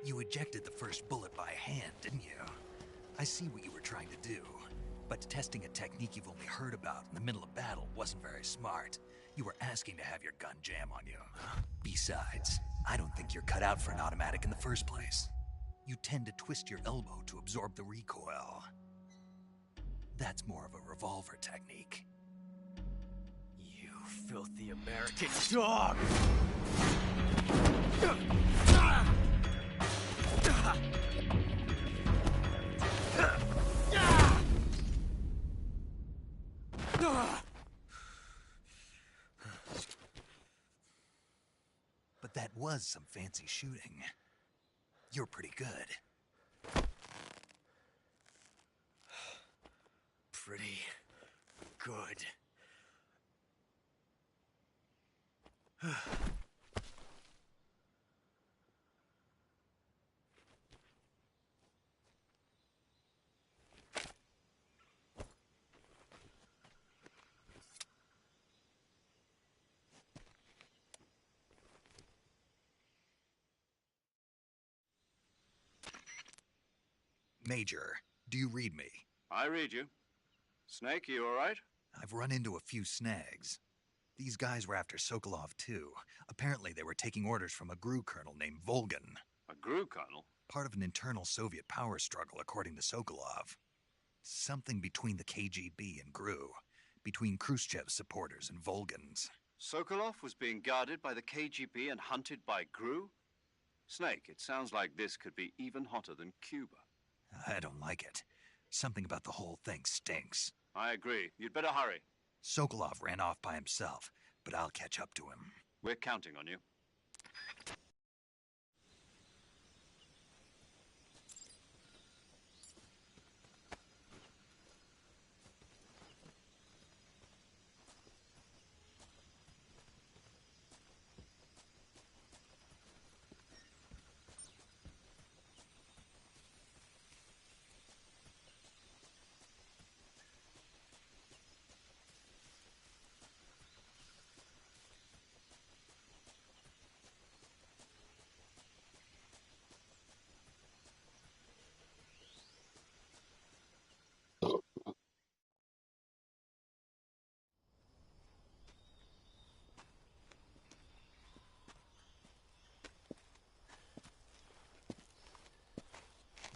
You ejected the first bullet by hand, didn't you? I see what you were trying to do. But testing a technique you've only heard about in the middle of battle wasn't very smart. You were asking to have your gun jam on you. Besides, I don't think you're cut out for an automatic in the first place. You tend to twist your elbow to absorb the recoil. That's more of a revolver technique. You filthy American dog! But that was some fancy shooting. You're pretty good. Pretty good. Major, do you read me? I read you. Snake, you all right? I've run into a few snags. These guys were after Sokolov, too. Apparently they were taking orders from a GRU colonel named Volgan. A GRU colonel? Part of an internal Soviet power struggle, according to Sokolov. Something between the KGB and GRU. Between Khrushchev's supporters and Volgan's. Sokolov was being guarded by the KGB and hunted by GRU? Snake, it sounds like this could be even hotter than Cuba. I don't like it. Something about the whole thing stinks. I agree. You'd better hurry. Sokolov ran off by himself, but I'll catch up to him. We're counting on you.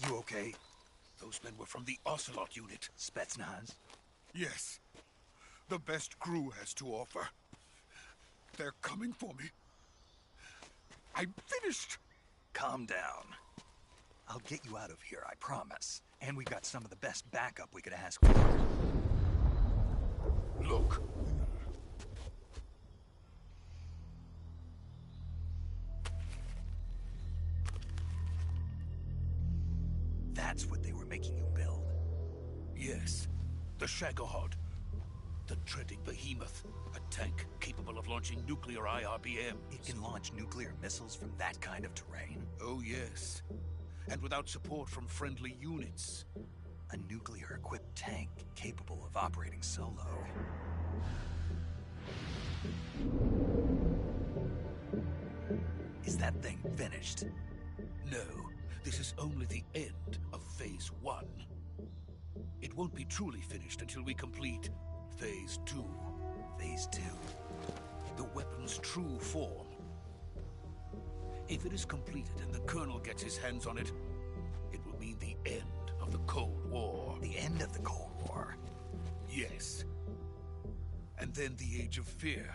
You okay? Those men were from the Ocelot unit. Spetsnaz? Yes. The best crew has to offer. They're coming for me. I'm finished. Calm down. I'll get you out of here, I promise. And we've got some of the best backup we could ask for. Look. That's what they were making you build. Yes. The Shagohod. The treading behemoth. A tank capable of launching nuclear IRBMs. It can launch nuclear missiles from that kind of terrain? Oh, yes. And without support from friendly units. A nuclear-equipped tank capable of operating solo. Is that thing finished? No. This is only the end of Phase 1. It won't be truly finished until we complete Phase 2. Phase 2? The weapon's true form. If it is completed and the Colonel gets his hands on it, it will mean the end of the Cold War. The end of the Cold War? Yes. And then the Age of Fear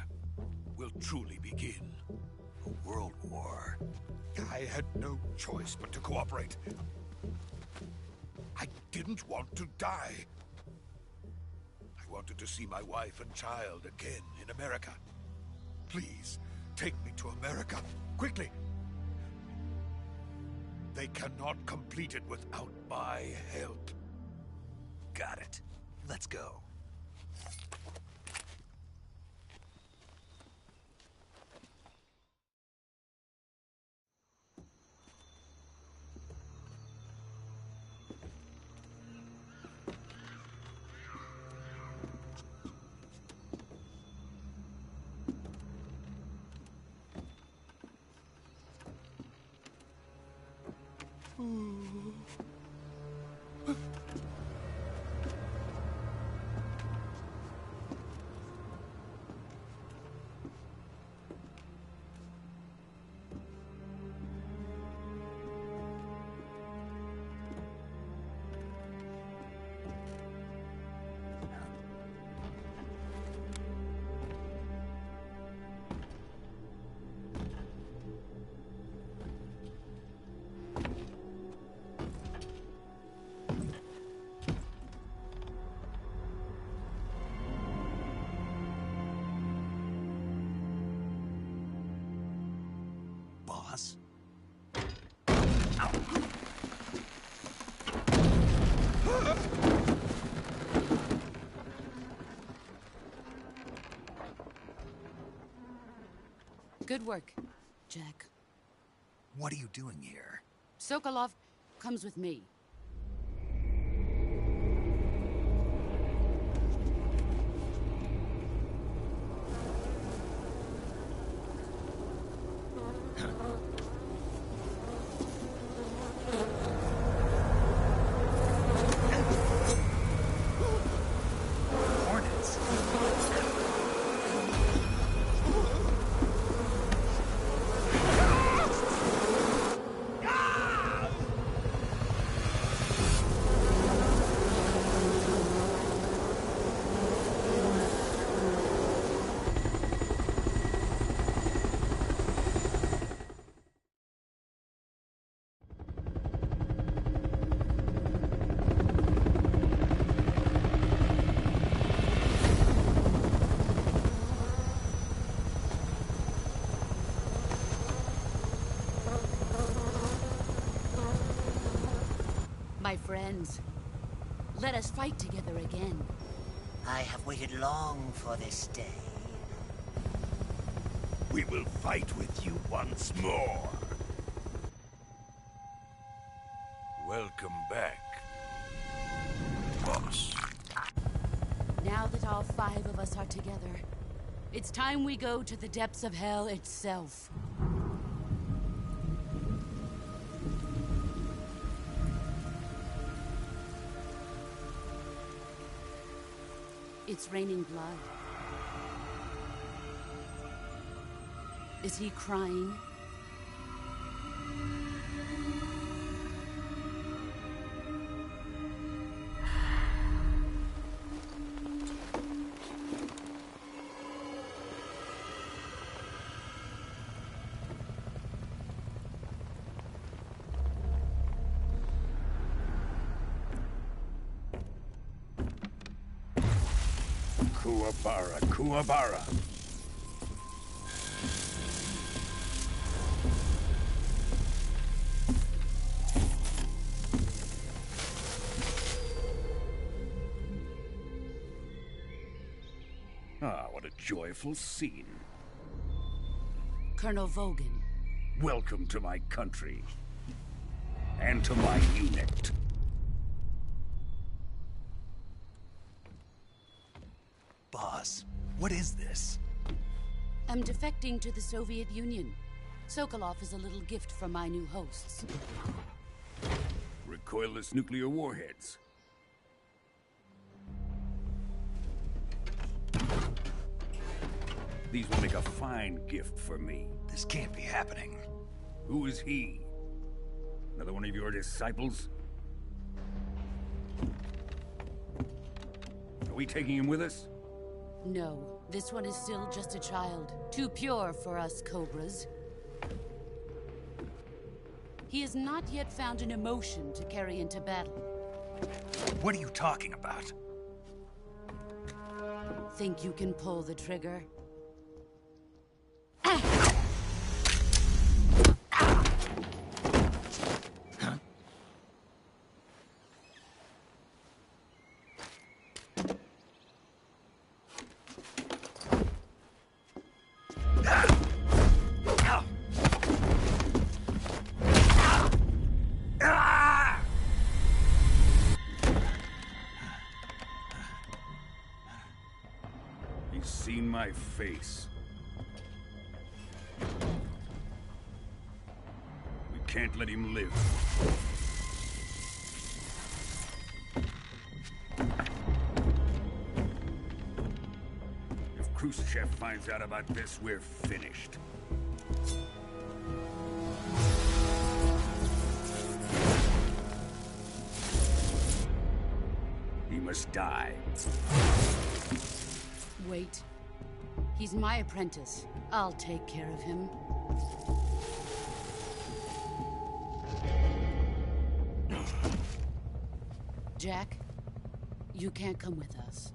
will truly begin. A world war? I had no choice but to cooperate. I didn't want to die. I wanted to see my wife and child again in America. Please, take me to America, quickly. They cannot complete it without my help. Got it. Let's go. Boss? Good work, Jack. What are you doing here? Sokolov comes with me. Hornets? My friends, let us fight together again. I have waited long for this day. We will fight with you once more. Welcome back, boss. Now that all 5 of us are together, it's time we go to the depths of hell itself. It's raining blood. Is he crying? Kuwabara, Kuwabara. Ah, what a joyful scene. Colonel Vogan. Welcome to my country. And to my unit. Boss, what is this? I'm defecting to the Soviet Union. Sokolov is a little gift from my new hosts. Recoilless nuclear warheads. These will make a fine gift for me. This can't be happening. Who is he? Another one of your disciples? Are we taking him with us? No, this one is still just a child. Too pure for us Cobras. He has not yet found an emotion to carry into battle. What are you talking about? Think you can pull the trigger? He's seen my face. We can't let him live. If Khrushchev finds out about this, we're finished. He must die. Wait. He's my apprentice. I'll take care of him. Jack, you can't come with us.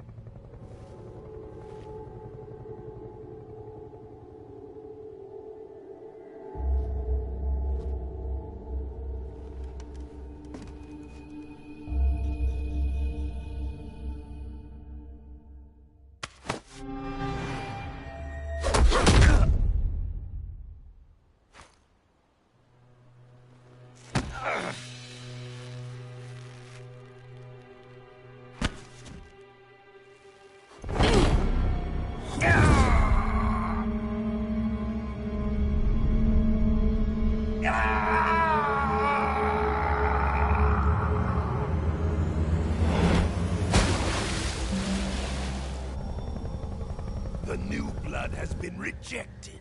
The new blood has been rejected.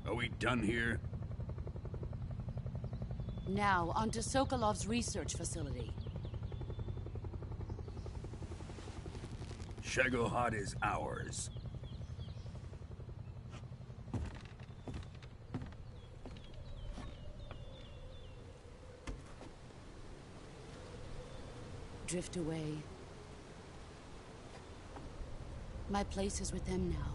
Are we done here? Now, onto Sokolov's research facility. Shagohod is ours. Drift away. My place is with them now.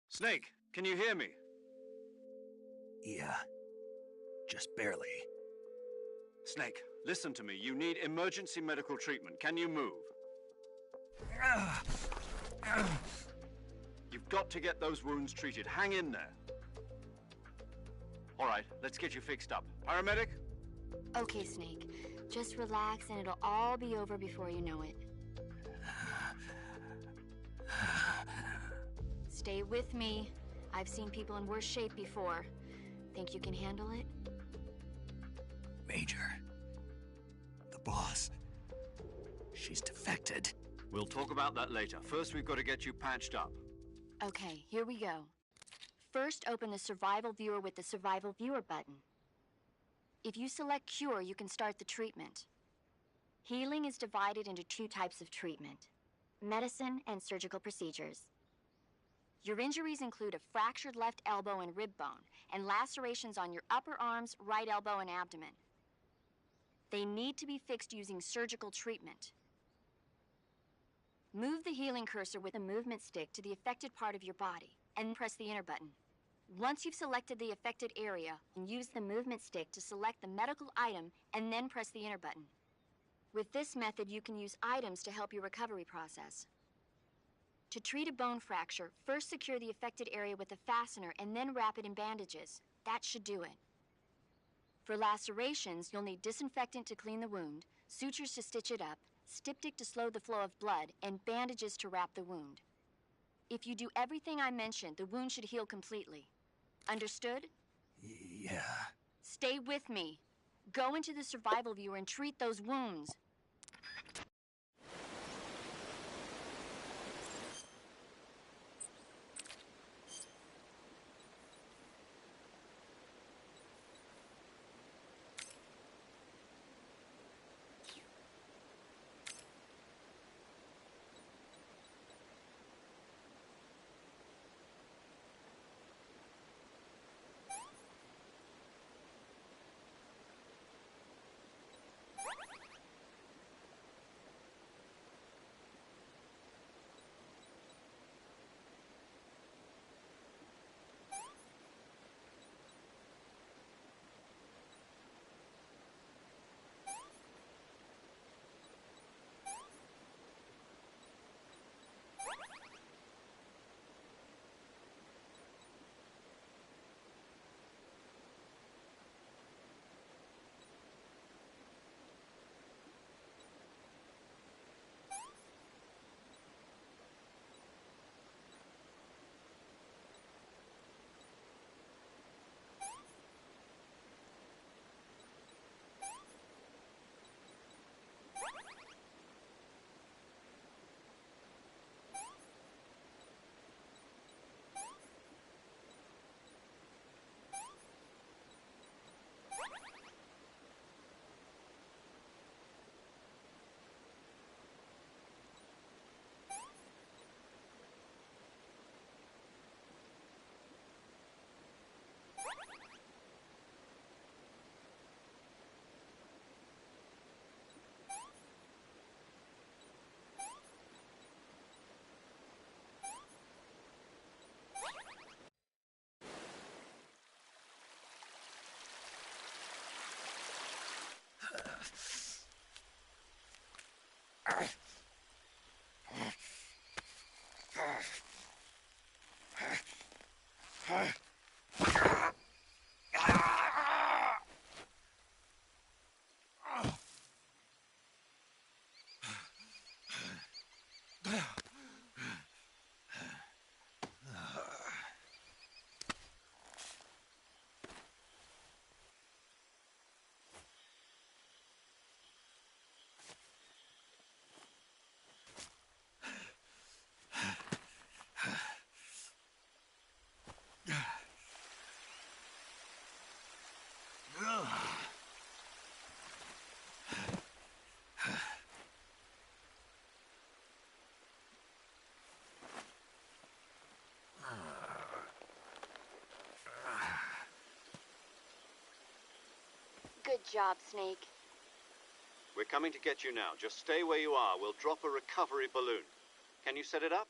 Snake, can you hear me? Yeah. Just barely. Snake, listen to me. You need emergency medical treatment. Can you move? You've got to get those wounds treated. Hang in there. All right, let's get you fixed up. Paramedic? Okay, Snake. Just relax and it'll all be over before you know it. Stay with me. I've seen people in worse shape before. Think you can handle it? Major. The boss. She's defected. We'll talk about that later. First, we've got to get you patched up. Okay, here we go. First, open the Survival Viewer with the Survival Viewer button. If you select Cure, you can start the treatment. Healing is divided into 2 types of treatment: medicine and surgical procedures. Your injuries include a fractured left elbow and rib bone, and lacerations on your upper arms, right elbow, and abdomen. They need to be fixed using surgical treatment. Move the healing cursor with a movement stick to the affected part of your body, and press the enter button. Once you've selected the affected area, use the movement stick to select the medical item, and then press the enter button. With this method, you can use items to help your recovery process. To treat a bone fracture, first secure the affected area with a fastener and then wrap it in bandages. That should do it. For lacerations, you'll need disinfectant to clean the wound, sutures to stitch it up, styptic to slow the flow of blood, and bandages to wrap the wound. If you do everything I mentioned, the wound should heal completely. Understood? Yeah. Stay with me. Go into the Survival Viewer and treat those wounds. Good job, Snake. We're coming to get you now. Just stay where you are. We'll drop a recovery balloon. Can you set it up?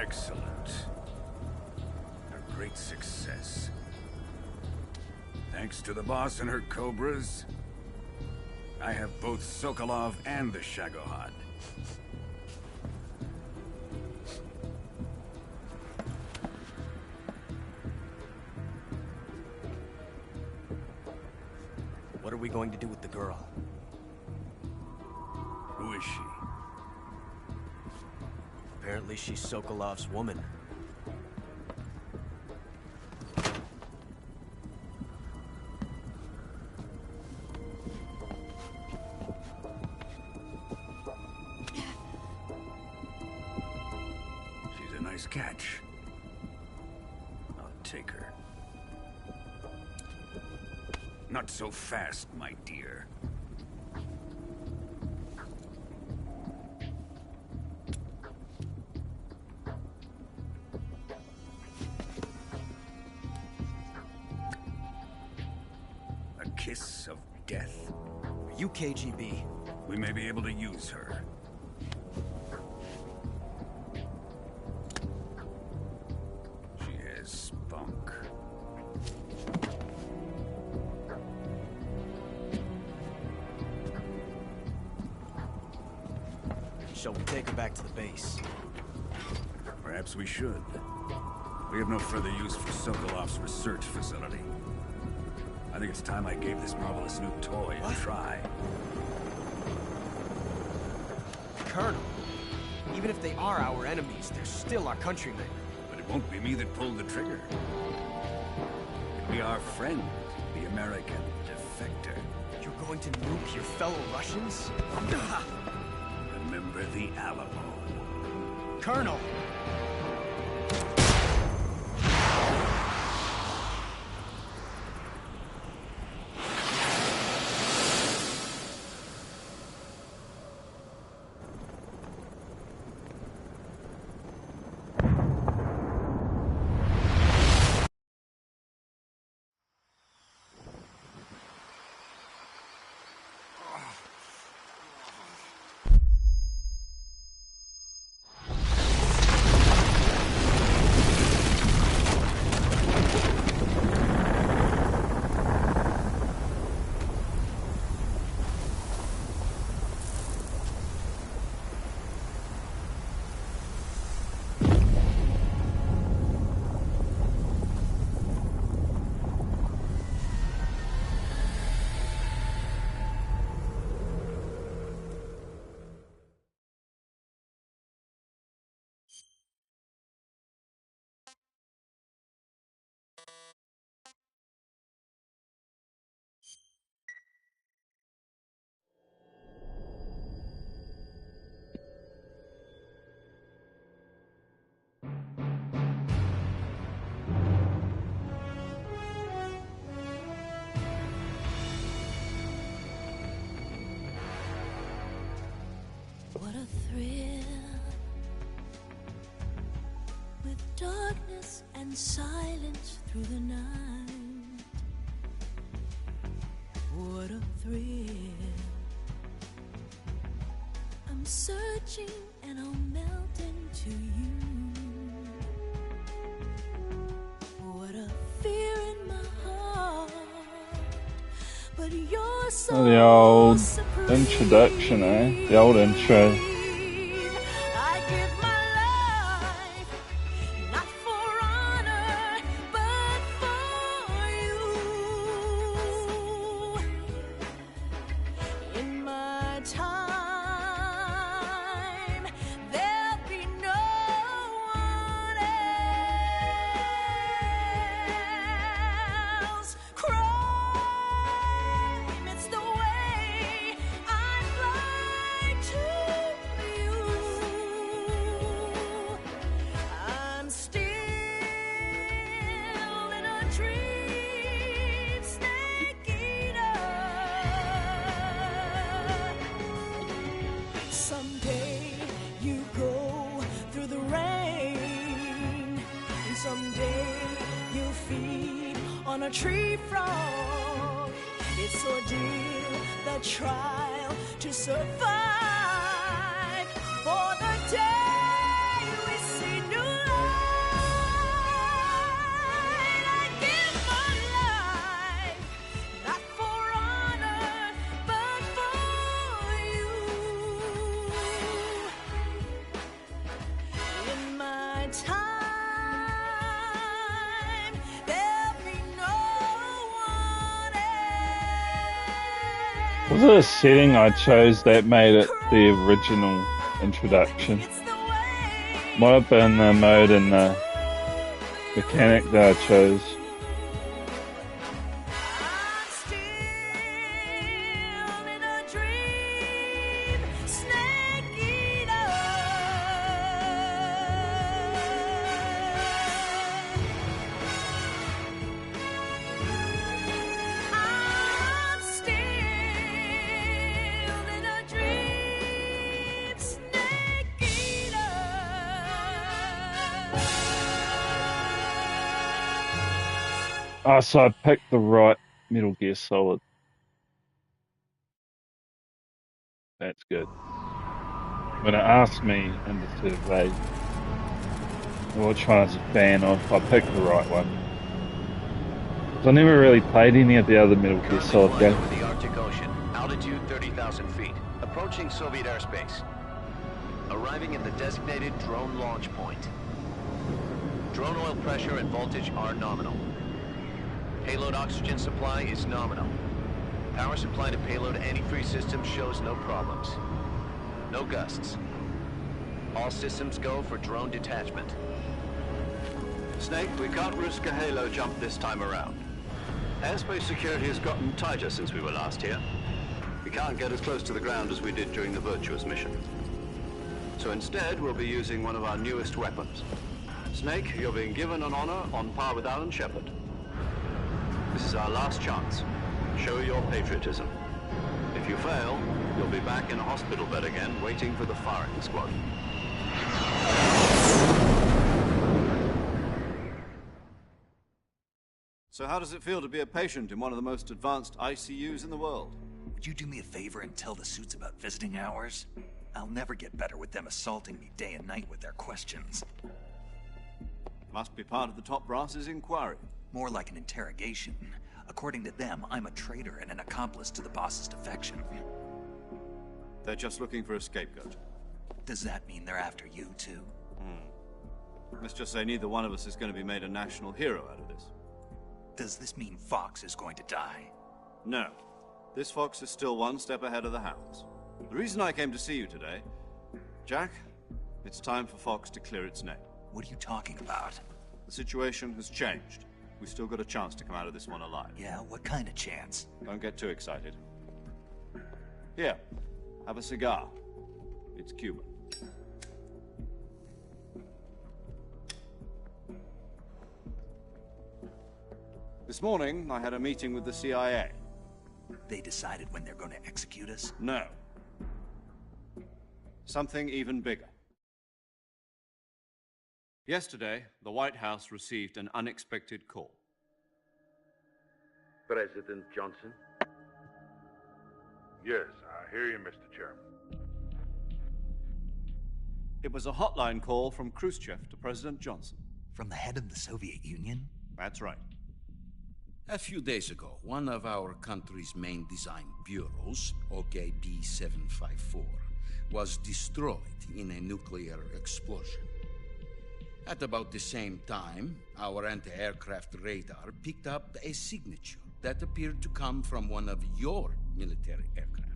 Excellent. A great success. Thanks to the boss and her cobras, I have both Sokolov and the Shagohod. What are we going to do with the girl? Who is she? Apparently she's Sokolov's woman. She's a nice catch. I'll take her. Not so fast, my dear. A kiss of death. Are you KGB? We may be able to use her. She has spunk. Shall we take her back to the base? Perhaps we should. We have no further use for Sokolov's research facility. I think it's time I gave this marvelous new toy a try. Colonel, even if they are our enemies, they're still our countrymen. But it won't be me that pulled the trigger. It'll be our friend, the American defector. You're going to nuke your fellow Russians? Remember the Alamo. Colonel! What a thrill, with darkness and silence through the night. What a thrill, I'm searching and I'll melt into you. What a fear in my heart, but you're so Oh, the old introduction, eh? The old intro. I give my life, not for honor, but for you. In my time, there'll be no one else. Crime, it's the way I fly to you. I'm still in a dream, snake eater. Someday you go through the rain, and someday you feed on a tree frog. It's ordeal, the trial to survive. For the day we see new in time, there'll be no one else. Was it a setting I chose that made it the original introduction? Might have been the mode in the mechanic that I chose. Oh, so I picked the right Metal Gear Solid. That's good. When it asked me in the survey which one I was a fan of, I picked the right one. I never really played any of the other Metal Gear Solid games. Over the Arctic Ocean, altitude 30,000 feet, approaching Soviet airspace. Arriving at the designated drone launch point. Drone oil pressure and voltage are nominal. Payload oxygen supply is nominal. Power supply to payload antifreeze system shows no problems. No gusts. All systems go for drone detachment. Snake, we can't risk a halo jump this time around. Airspace security has gotten tighter since we were last here. We can't get as close to the ground as we did during the Virtuous mission. So instead, we'll be using one of our newest weapons. Snake, you're being given an honor on par with Alan Shepard. This is our last chance. Show your patriotism. If you fail, you'll be back in a hospital bed again, waiting for the firing squad. So how does it feel to be a patient in one of the most advanced ICUs in the world? Would you do me a favor and tell the suits about visiting hours? I'll never get better with them assaulting me day and night with their questions. Must be part of the top brass's inquiry. More like an interrogation. According to them, I'm a traitor and an accomplice to the boss's defection. They're just looking for a scapegoat. Does that mean they're after you, too? Let's just say neither one of us is going to be made a national hero out of this. Does this mean Fox is going to die? No. This Fox is still one step ahead of the Hounds. The reason I came to see you today... Jack, it's time for Fox to clear its name. What are you talking about? The situation has changed. We've still got a chance to come out of this one alive. Yeah, what kind of chance? Don't get too excited. Here, have a cigar. It's Cuban. This morning, I had a meeting with the CIA. They decided when they're going to execute us? No. Something even bigger. Yesterday, the White House received an unexpected call. President Johnson? Yes, I hear you, Mr. Chairman. It was a hotline call from Khrushchev to President Johnson. From the head of the Soviet Union? That's right. A few days ago, one of our country's main design bureaus, OKB 754, was destroyed in a nuclear explosion. At about the same time, our anti-aircraft radar picked up a signature that appeared to come from one of your military aircraft.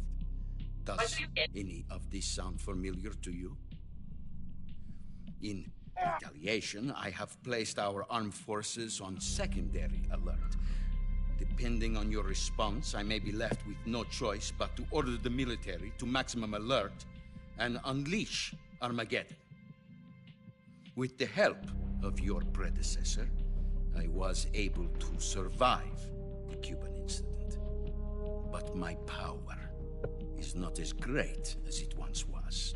Does any of this sound familiar to you? In retaliation, I have placed our armed forces on secondary alert. Depending on your response, I may be left with no choice but to order the military to maximum alert and unleash Armageddon. With the help of your predecessor, I was able to survive the Cuban incident. But my power is not as great as it once was.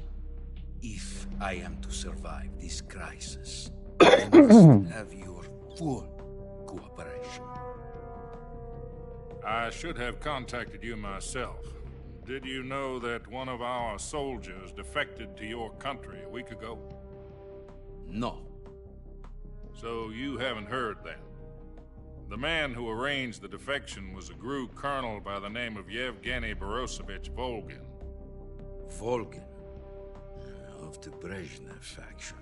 If I am to survive this crisis, I must have your full cooperation. I should have contacted you myself. Did you know that one of our soldiers defected to your country a week ago? No. So you haven't heard that. The man who arranged the defection was a GRU colonel by the name of Yevgeny Borosovich Volgin. Volgin? Of the Brezhnev faction.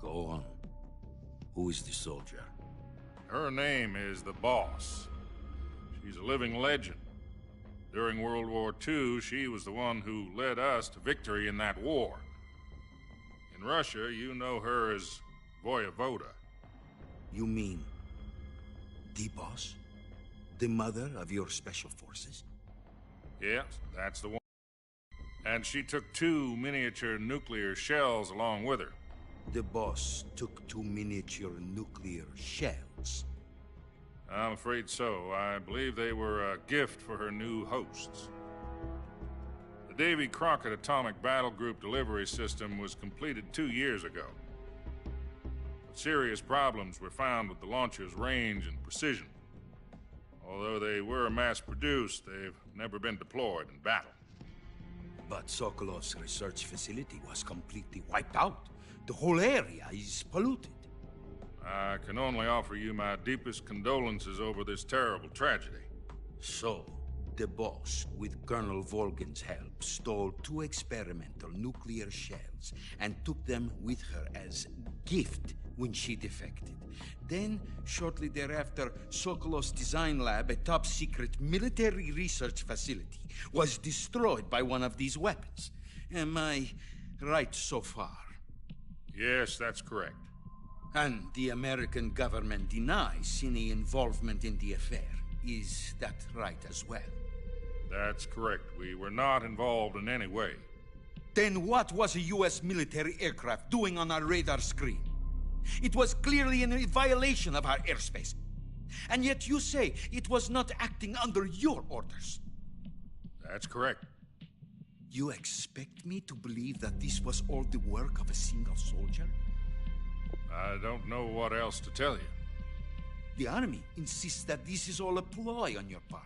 Go on. Who is the soldier? Her name is the Boss. She's a living legend. During World War II, she was the one who led us to victory in that war. In Russia, you know her as Voyevoda. You mean the Boss? The mother of your special forces? Yes, that's the one. And she took 2 miniature nuclear shells along with her. The Boss took 2 miniature nuclear shells? I'm afraid so. I believe they were a gift for her new hosts. The Davy Crockett Atomic Battle Group delivery system was completed 2 years ago. But serious problems were found with the launcher's range and precision. Although they were mass-produced, they've never been deployed in battle. But Sokolov's research facility was completely wiped out. The whole area is polluted. I can only offer you my deepest condolences over this terrible tragedy. So, the Boss, with Colonel Volgin's help, stole 2 experimental nuclear shells and took them with her as gift when she defected. Then, shortly thereafter, Sokolov's design lab, a top-secret military research facility, was destroyed by one of these weapons. Am I right so far? Yes, that's correct. And the American government denies any involvement in the affair. Is that right as well? That's correct. We were not involved in any way. Then what was a U.S. military aircraft doing on our radar screen? It was clearly in violation of our airspace. And yet you say it was not acting under your orders. That's correct. You expect me to believe that this was all the work of a single soldier? I don't know what else to tell you. The Army insists that this is all a ploy on your part.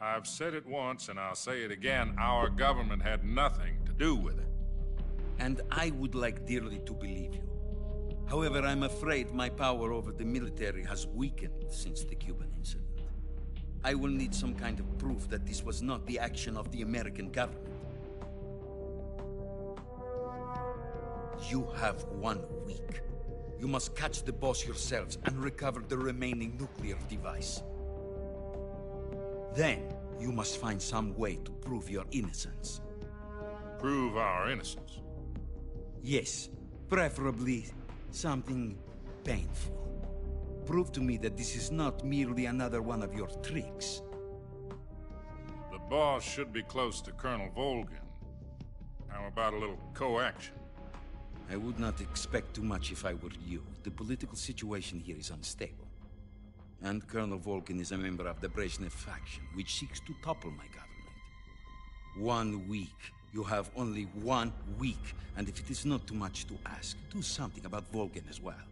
I've said it once, and I'll say it again. Our government had nothing to do with it. And I would like dearly to believe you. However, I'm afraid my power over the military has weakened since the Cuban incident. I will need some kind of proof that this was not the action of the American government. You have 1 week. You must catch the Boss yourselves and recover the remaining nuclear device. Then, you must find some way to prove your innocence. Prove our innocence? Yes, preferably something painful. Prove to me that this is not merely another one of your tricks. The Boss should be close to Colonel Volgin. How about a little coaction? I would not expect too much if I were you. The political situation here is unstable. And Colonel Volgin is a member of the Brezhnev faction, which seeks to topple my government. 1 week. You have only 1 week. And if it is not too much to ask, do something about Volgin as well.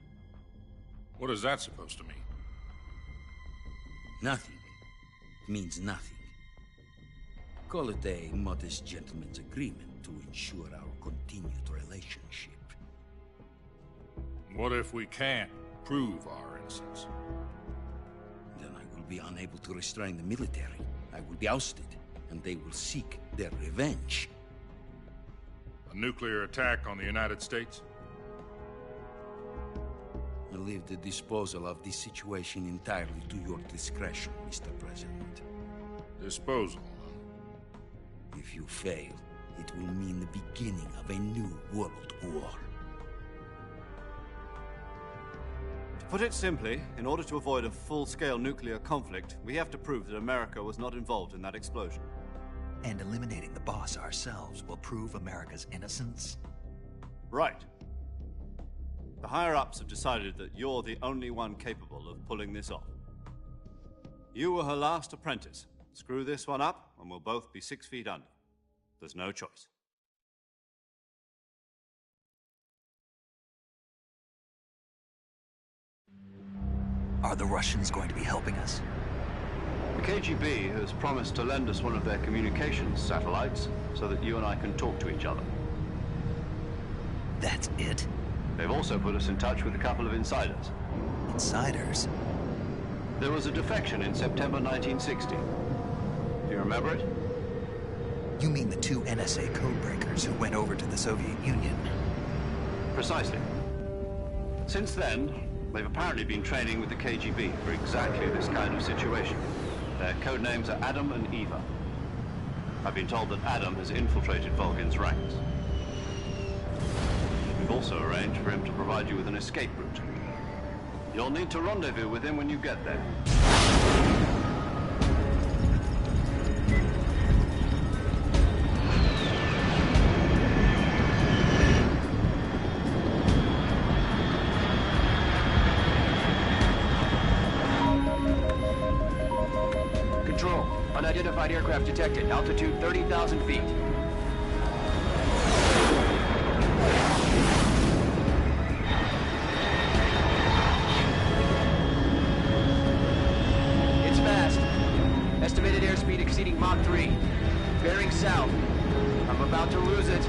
What is that supposed to mean? Nothing. It means nothing. Call it a modest gentleman's agreement to ensure our continued relationship. What if we can't prove our innocence? Then I will be unable to restrain the military. I will be ousted, and they will seek their revenge. A nuclear attack on the United States? I leave the disposal of this situation entirely to your discretion, Mr. President. Disposal? If you fail, it will mean the beginning of a new world war. To put it simply, in order to avoid a full-scale nuclear conflict, we have to prove that America was not involved in that explosion. And eliminating the Boss ourselves will prove America's innocence? Right. The higher-ups have decided that you're the only one capable of pulling this off. You were her last apprentice. Screw this one up, and we'll both be 6 feet under. There's no choice. Are the Russians going to be helping us? The KGB has promised to lend us one of their communications satellites so that you and I can talk to each other. That's it? They've also put us in touch with a couple of insiders. Insiders? There was a defection in September 1960. Do you remember it? You mean the 2 NSA codebreakers who went over to the Soviet Union? Precisely. Since then, they've apparently been training with the KGB for exactly this kind of situation. Their code names are Adam and Eva. I've been told that Adam has infiltrated Volgin's ranks. We've also arranged for him to provide you with an escape route. You'll need to rendezvous with him when you get there. Control. Unidentified aircraft detected. Altitude 30,000 feet. It's fast. Estimated airspeed exceeding Mach 3. Bearing south. I'm about to lose it.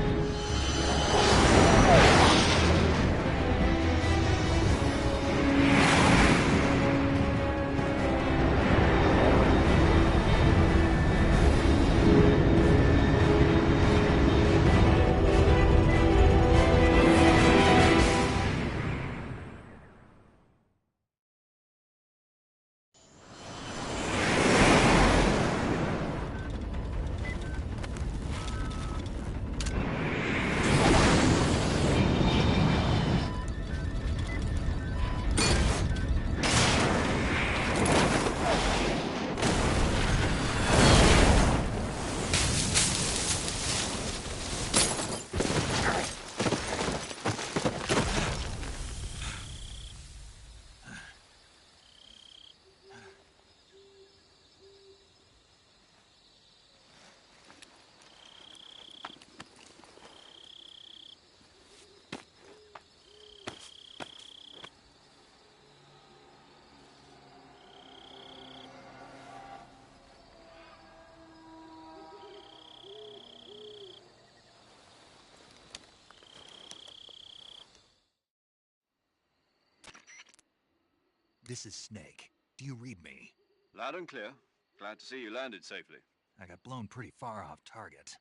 This is Snake. Do you read me? Loud and clear. Glad to see you landed safely. I got blown pretty far off target.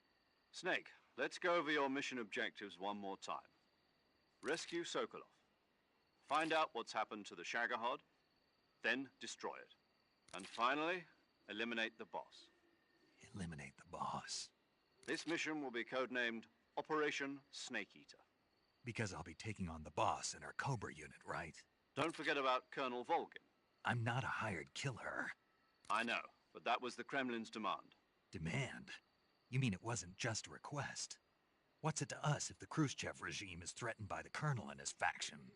Snake, let's go over your mission objectives one more time. Rescue Sokolov. Find out what's happened to the Shagohod, then destroy it. And finally, eliminate the boss. Eliminate the boss. This mission will be codenamed Operation Snake Eater. Because I'll be taking on the boss in our Cobra unit, right? Don't forget about Colonel Volgin. I'm not a hired killer. I know, but that was the Kremlin's demand. Demand? You mean it wasn't just a request? What's it to us if the Khrushchev regime is threatened by the Colonel and his faction?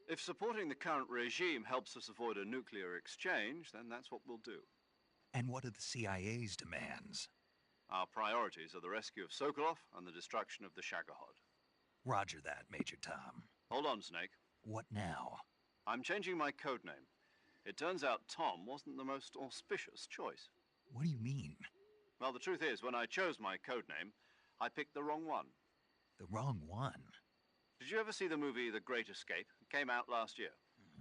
If supporting the current regime helps us avoid a nuclear exchange, then that's what we'll do. And what are the CIA's demands? Our priorities are the rescue of Sokolov and the destruction of the Shagohod. Roger that, Major Tom. Hold on, Snake. What now? I'm changing my codename. It turns out Tom wasn't the most auspicious choice. What do you mean? Well, the truth is, when I chose my codename, I picked the wrong one. The wrong one? Did you ever see the movie The Great Escape? It came out last year.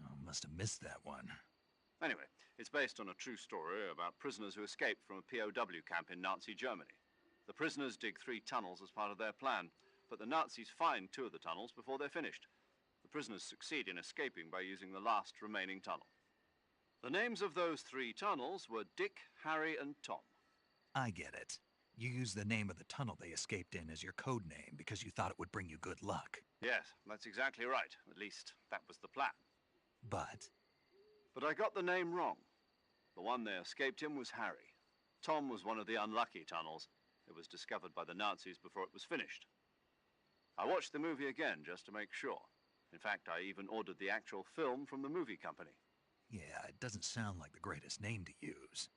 Oh, must have missed that one. Anyway, it's based on a true story about prisoners who escaped from a POW camp in Nazi Germany. The prisoners dig 3 tunnels as part of their plan, but the Nazis find 2 of the tunnels before they're finished. The prisoners succeed in escaping by using the last remaining tunnel. The names of those 3 tunnels were Dick, Harry, and Tom. I get it. You used the name of the tunnel they escaped in as your code name because you thought it would bring you good luck. Yes, that's exactly right. At least, that was the plan. But I got the name wrong. The one they escaped in was Harry. Tom was one of the unlucky tunnels. It was discovered by the Nazis before it was finished. I watched the movie again just to make sure. In fact, I even ordered the actual film from the movie company. yeah, it doesn't sound like the greatest name to use.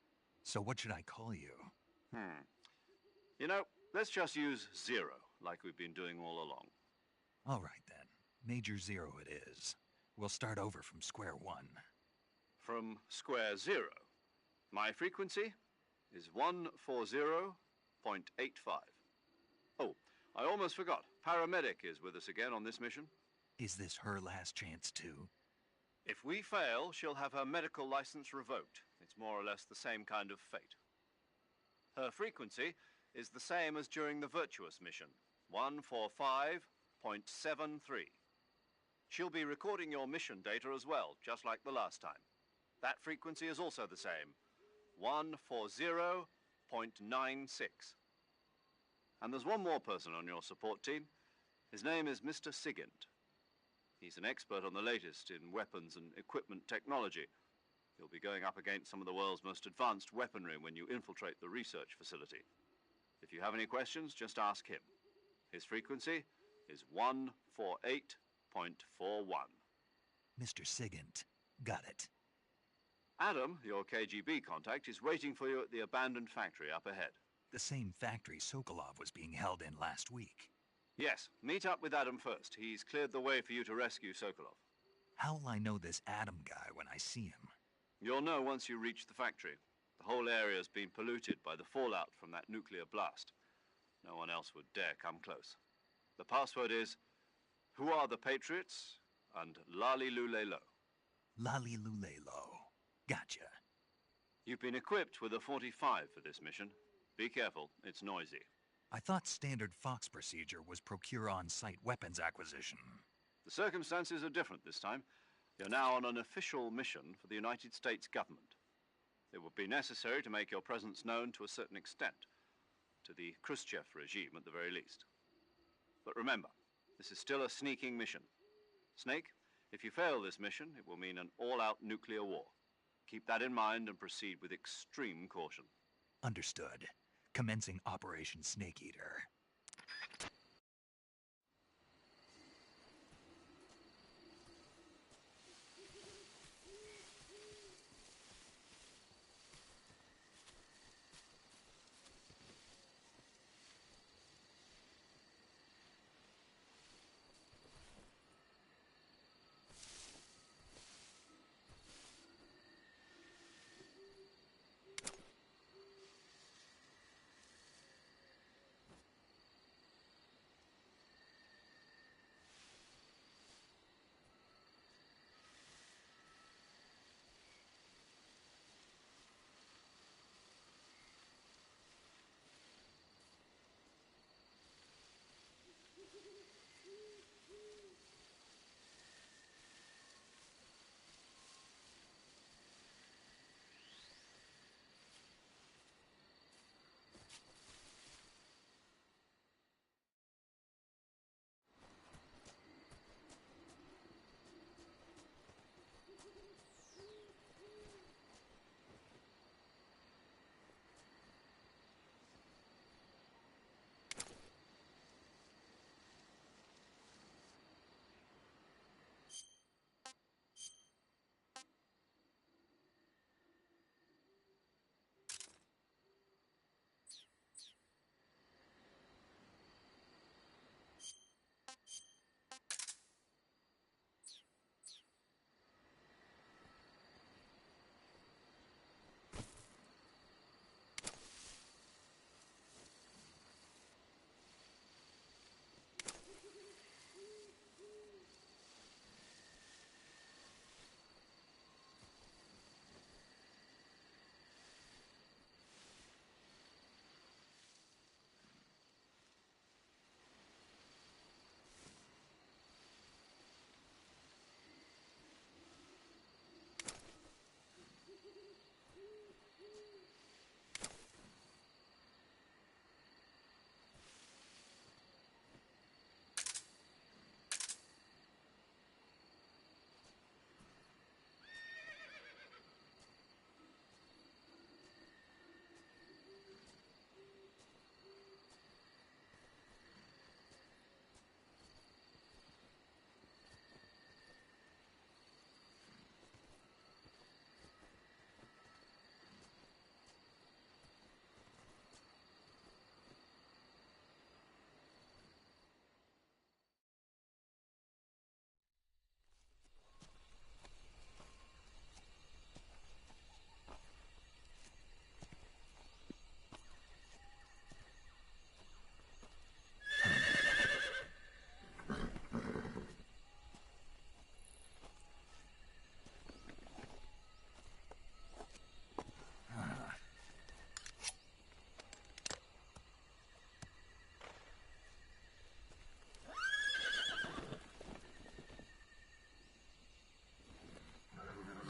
So what should I call you? You know, let's just use Zero, like we've been doing all along. All right then. Major Zero it is. We'll start over from square one. From square 0. My frequency is 140.85. Oh, I almost forgot. Paramedic is with us again on this mission. Is this her last chance too? If we fail, she'll have her medical license revoked. It's more or less the same kind of fate. Her frequency is the same as during the Virtuous mission, 145.73. She'll be recording your mission data as well, just like the last time. That frequency is also the same, 140.96. And there's one more person on your support team. His name is Mr. Sigint. He's an expert on the latest in weapons and equipment technology. You'll be going up against some of the world's most advanced weaponry when you infiltrate the research facility. If you have any questions, just ask him. His frequency is 148.41. Mr. Sigint. Got it. Adam, your KGB contact, is waiting for you at the abandoned factory up ahead. The same factory Sokolov was being held in last week. Yes, meet up with Adam first. He's cleared the way for you to rescue Sokolov. How'll I know this Adam guy when I see him? You'll know once you reach the factory. The whole area's been polluted by the fallout from that nuclear blast. No one else would dare come close. The password is, "Who are the Patriots?" and Lali Lule Lo. Lali Lule Lo. Gotcha. You've been equipped with a 45 for this mission. Be careful, it's noisy. I thought standard Fox procedure was procure on-site weapons acquisition. The circumstances are different this time. You're now on an official mission for the United States government. It would be necessary to make your presence known to a certain extent, to the Khrushchev regime at the very least. But remember, this is still a sneaking mission. Snake, if you fail this mission, it will mean an all-out nuclear war. Keep that in mind and proceed with extreme caution. Understood. Commencing Operation Snake Eater.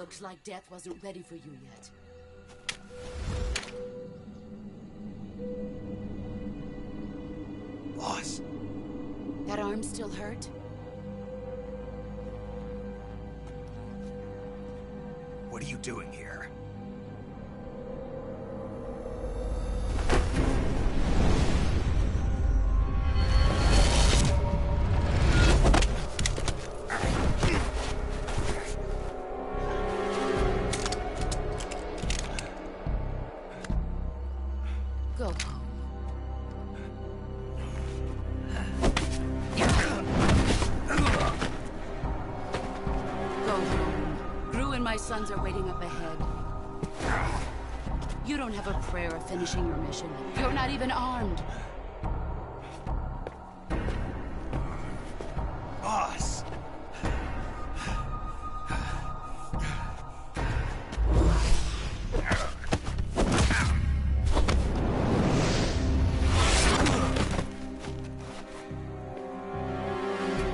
Looks like death wasn't ready for you yet. Boss. That arm still hurt? What are you doing here? Go home. Go home. Gru and my sons are waiting up ahead. You don't have a prayer of finishing your mission. You're not even armed. Boss!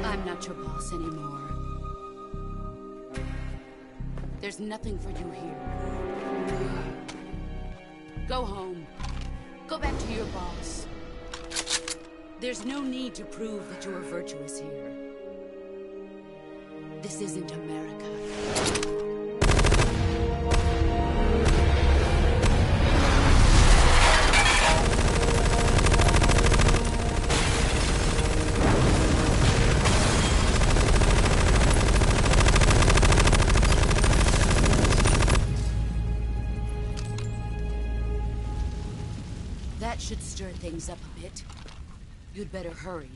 I'm not your boss anymore. There's nothing for you here. Go home. Go back to your boss. There's no need to prove that you are virtuous here. This isn't America. That should stir things up a bit. You'd better hurry.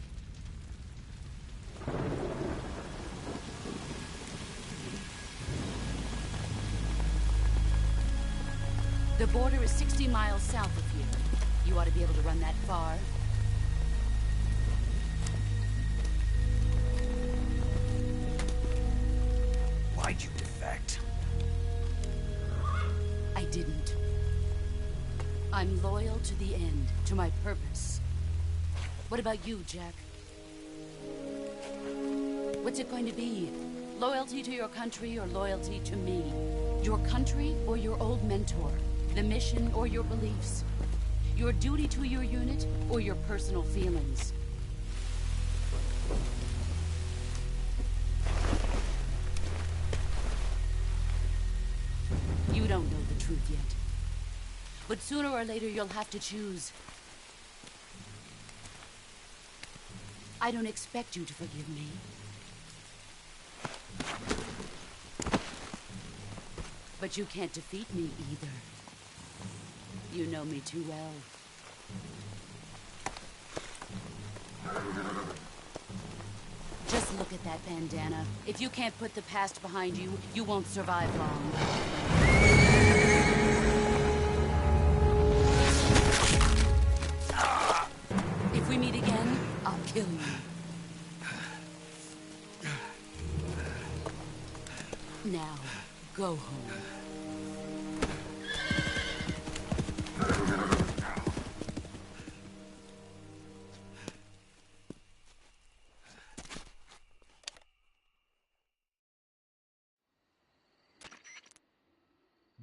The border is 60 miles south of here. You ought to be able to run that far. Why'd you defect? I didn't. I'm loyal to the end, to my purpose. What about you, Jack? What's it going to be? Loyalty to your country or loyalty to me? Your country or your old mentor? The mission or your beliefs? Your duty to your unit or your personal feelings? You don't know the truth yet. But sooner or later, you'll have to choose. I don't expect you to forgive me. But you can't defeat me either. You know me too well. Just look at that bandana. If you can't put the past behind you, you won't survive long. If we meet again, I'll kill you. Now, go home.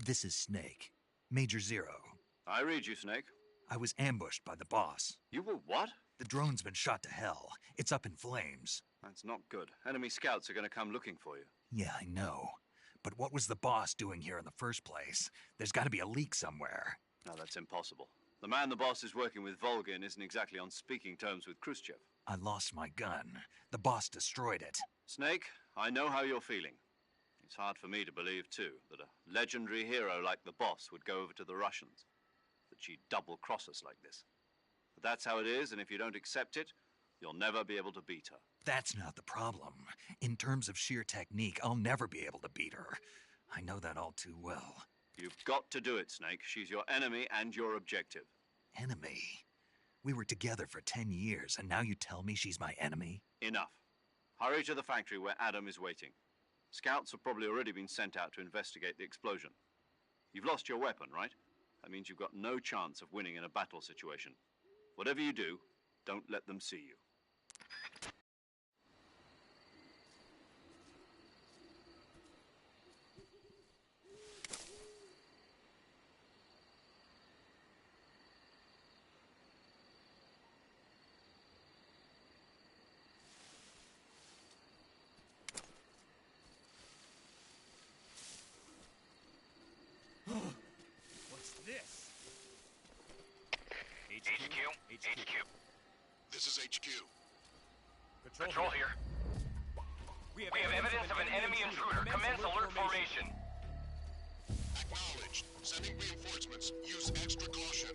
This is Snake. Major Zero. I read you, Snake. I was ambushed by the boss. You were what? The drone's been shot to hell. It's up in flames. That's not good. Enemy scouts are going to come looking for you. Yeah, I know. But what was the boss doing here in the first place? There's got to be a leak somewhere. No, that's impossible. The man the boss is working with, Volgin, isn't exactly on speaking terms with Khrushchev. I lost my gun. The boss destroyed it. Snake, I know how you're feeling. It's hard for me to believe, too, that a legendary hero like the boss would go over to the Russians. That she'd double-cross us like this. But that's how it is, and if you don't accept it, you'll never be able to beat her. That's not the problem. In terms of sheer technique, I'll never be able to beat her. I know that all too well. You've got to do it, Snake. She's your enemy and your objective. Enemy? We were together for 10 years, and now you tell me she's my enemy? Enough. Hurry to the factory where Adam is waiting. Scouts have probably already been sent out to investigate the explosion. You've lost your weapon, right? That means you've got no chance of winning in a battle situation. Whatever you do, don't let them see you. HQ. This is HQ. Patrol here. We have evidence of an enemy intruder. Commence alert formation. Acknowledged. Sending reinforcements. Use extra caution.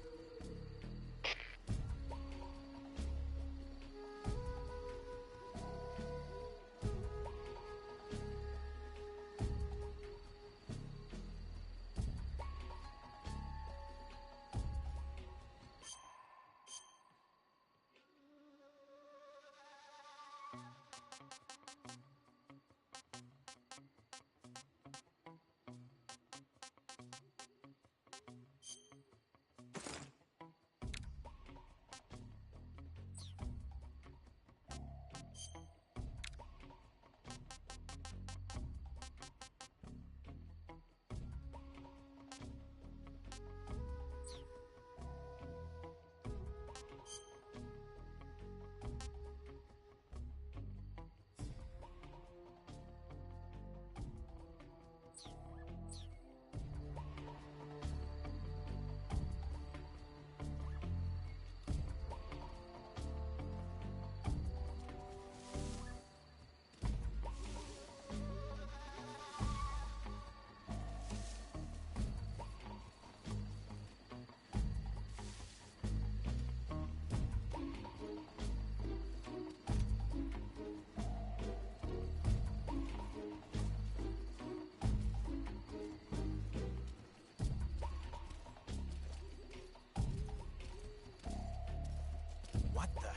What the?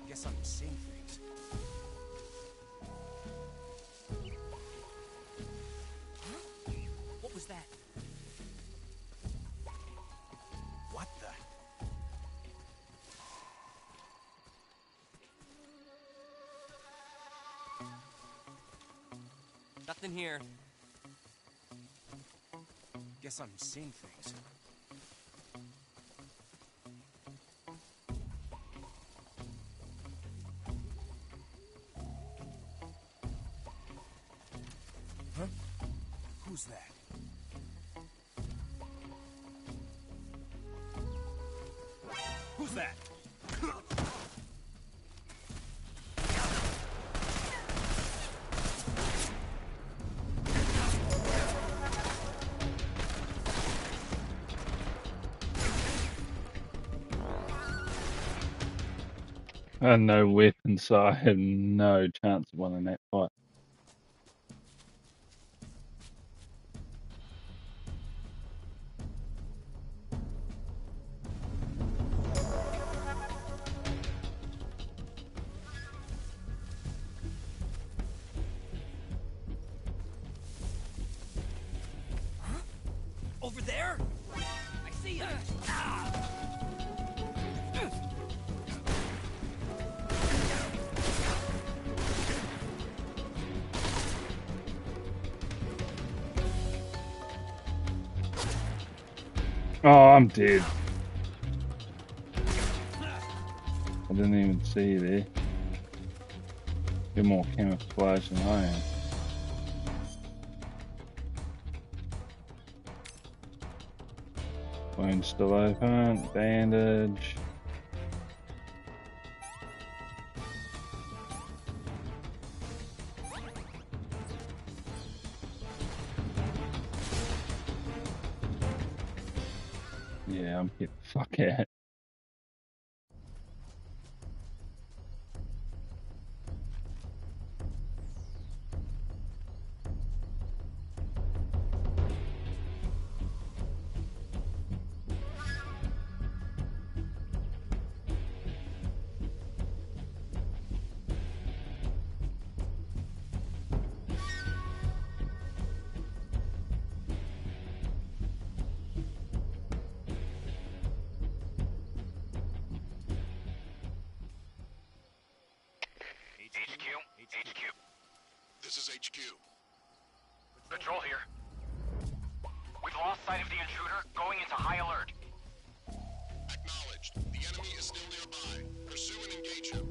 Guess I'm seeing things. Huh? What was that? What the? Nothing here. Guess I'm seeing things. Huh? Who's that? Who's that? I had no weapon, so I had no chance of winning that fight. Over there? I see ya! Oh, I'm dead. I didn't even see you there. You're more camouflage than I am. Wound still open. Bandage. Yeah, I'm getting the fuck out. HQ. This is HQ. Patrol here. We've lost sight of the intruder, going into high alert. Acknowledged. The enemy is still nearby. Pursue and engage him.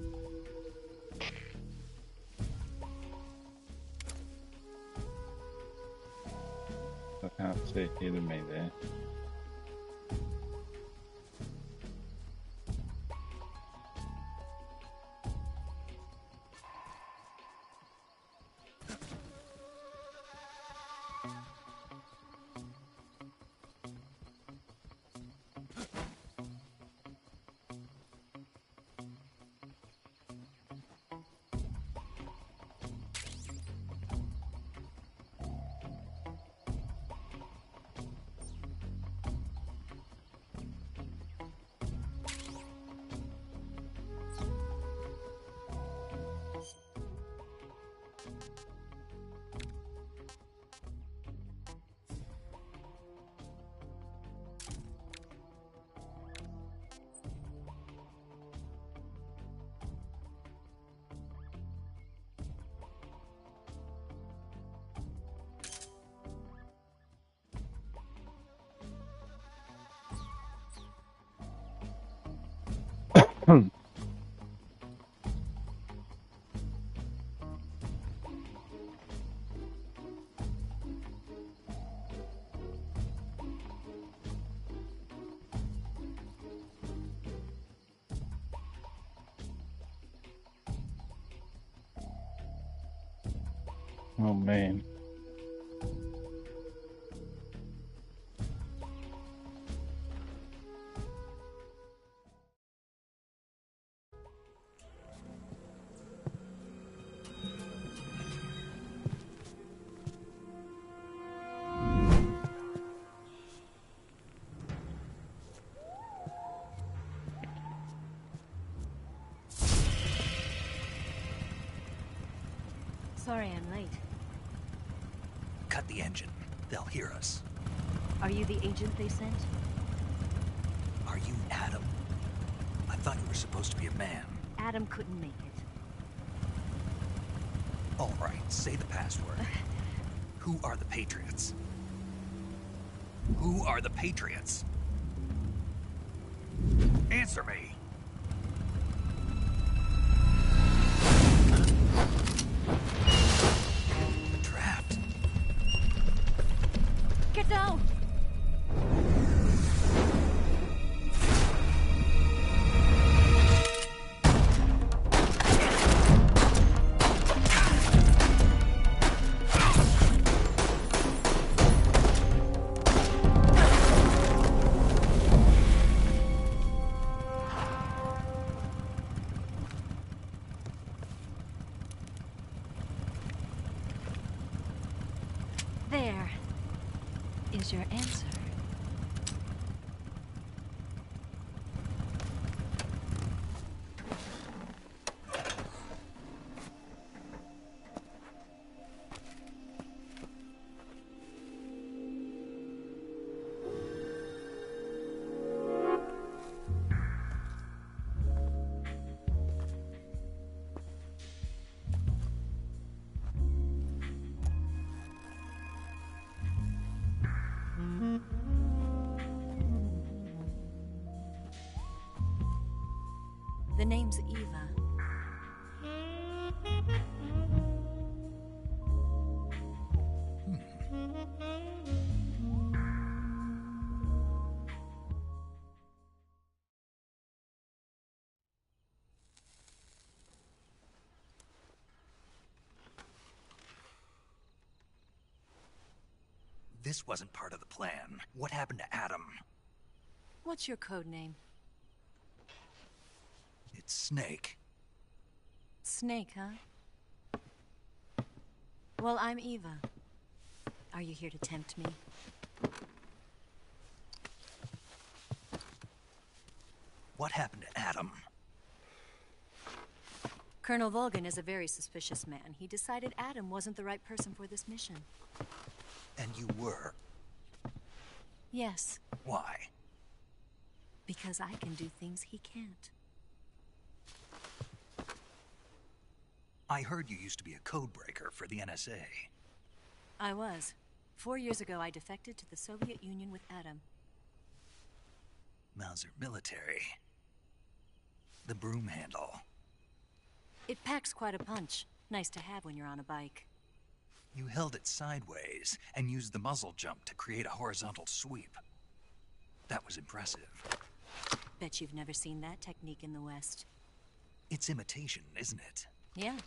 I can't What's ahead of me there? Oh man. Sorry I'm late. Cut the engine. They'll hear us. Are you the agent they sent? Are you Adam? I thought you were supposed to be a man. Adam couldn't make it. All right, say the password. Who are the Patriots? Who are the Patriots? Answer me! Trapped. Get down! There is your answer. The name's Eva. This wasn't part of the plan. What happened to Adam? What's your code name? It's Snake. Snake, huh? Well, I'm Eva. Are you here to tempt me? What happened to Adam? Colonel Volgan is a very suspicious man. He decided Adam wasn't the right person for this mission. And you were? Yes. Why? Because I can do things he can't. I heard you used to be a code breaker for the NSA. I was. 4 years ago, I defected to the Soviet Union with Adam. Mauser military. The broom handle. It packs quite a punch. Nice to have when you're on a bike. You held it sideways and used the muzzle jump to create a horizontal sweep. That was impressive. Bet you've never seen that technique in the West. It's imitation, isn't it? Yeah.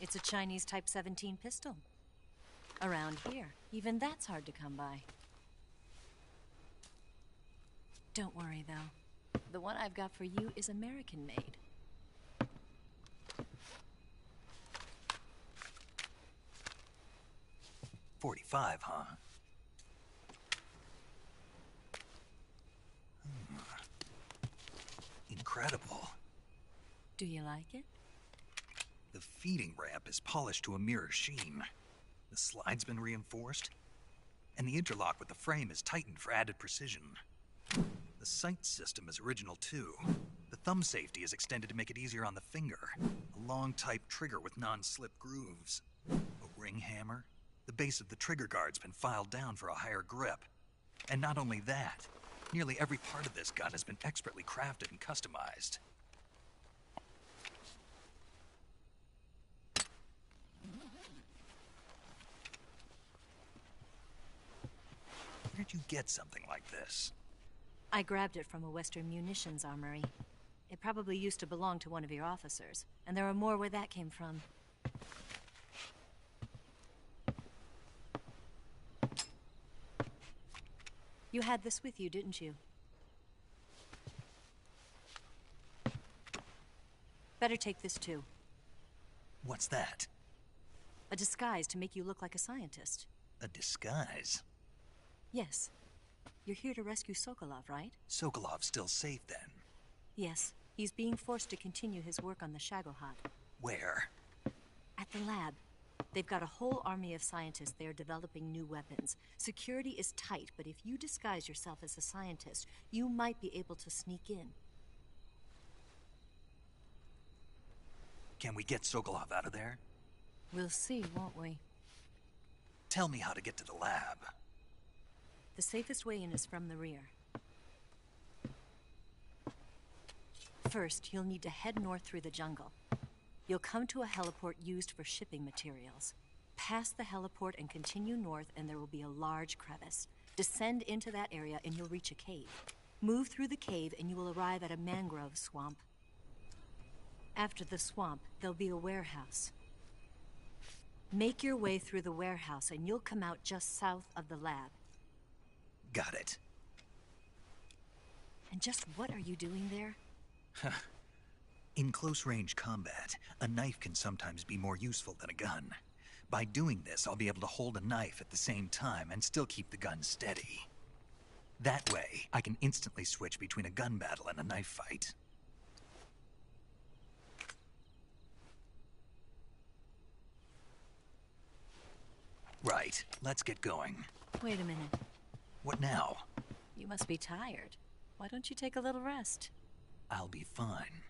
It's a Chinese Type 17 pistol. Around here, even that's hard to come by. Don't worry, though. The one I've got for you is American-made. .45, huh? Incredible. Do you like it? The feeding ramp is polished to a mirror sheen. The slide's been reinforced, and the interlock with the frame is tightened for added precision. The sight system is original too. The thumb safety is extended to make it easier on the finger. A long type trigger with non-slip grooves. A ring hammer. The base of the trigger guard's been filed down for a higher grip. And not only that, nearly every part of this gun has been expertly crafted and customized. Where'd you get something like this? I grabbed it from a Western munitions armory. It probably used to belong to one of your officers, and there are more where that came from. You had this with you, didn't you? Better take this too. What's that? A disguise to make you look like a scientist. A disguise? Yes. You're here to rescue Sokolov, right? Sokolov's still safe then? Yes. He's being forced to continue his work on the Shagohod. Where? At the lab. They've got a whole army of scientists there developing new weapons. Security is tight, but if you disguise yourself as a scientist, you might be able to sneak in. Can we get Sokolov out of there? We'll see, won't we? Tell me how to get to the lab. The safest way in is from the rear. First, you'll need to head north through the jungle. You'll come to a heliport used for shipping materials. Pass the heliport and continue north, and there will be a large crevice. Descend into that area and you'll reach a cave. Move through the cave and you will arrive at a mangrove swamp. After the swamp, there'll be a warehouse. Make your way through the warehouse and you'll come out just south of the lab. Got it. And just what are you doing there? In close-range combat, a knife can sometimes be more useful than a gun. By doing this, I'll be able to hold a knife at the same time and still keep the gun steady. That way, I can instantly switch between a gun battle and a knife fight. Right, let's get going. Wait a minute. What now? You must be tired. Why don't you take a little rest? I'll be fine.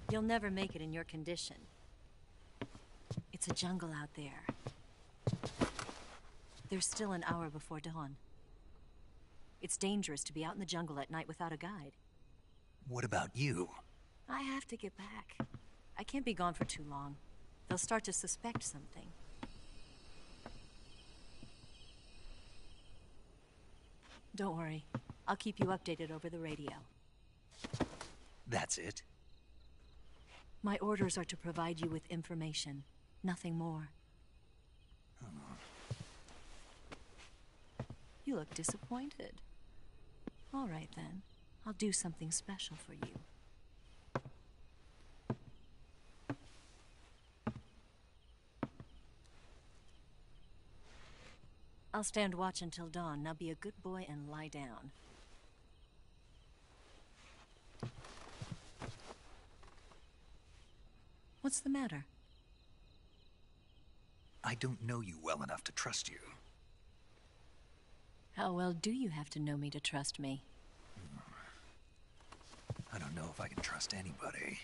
You'll never make it in your condition. It's a jungle out there. There's still an hour before dawn. It's dangerous to be out in the jungle at night without a guide. What about you? I have to get back. I can't be gone for too long. They'll start to suspect something. Don't worry. I'll keep you updated over the radio. That's it? My orders are to provide you with information. Nothing more. You look disappointed. All right, then. I'll do something special for you. I'll stand watch until dawn. Now be a good boy and lie down. What's the matter? I don't know you well enough to trust you. How well do you have to know me to trust me? I don't know if I can trust anybody.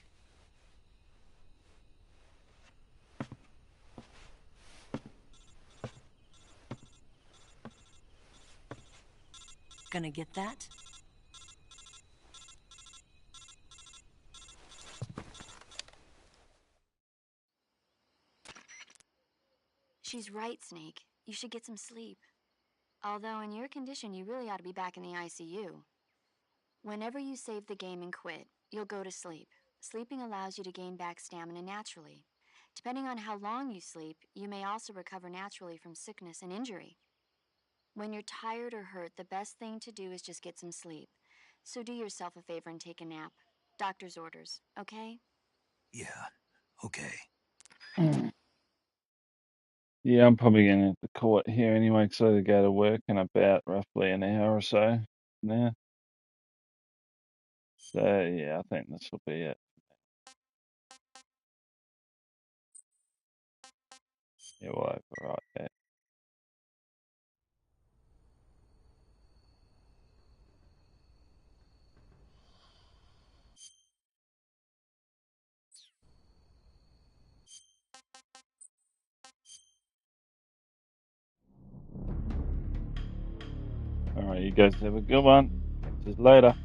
Gonna get that? She's right, Snake. You should get some sleep. Although in your condition, you really ought to be back in the ICU. Whenever you save the game and quit, you'll go to sleep. Sleeping allows you to gain back stamina naturally. Depending on how long you sleep, you may also recover naturally from sickness and injury. When you're tired or hurt, the best thing to do is just get some sleep. So do yourself a favor and take a nap. Doctor's orders, okay? Yeah, okay. Yeah, I'm probably going to have to call it here anyway, because I got to go to work in about roughly an hour or so now. So, yeah, I think this will be it. Yeah, we'll overwrite that. All right, you guys have a good one. Catch you later.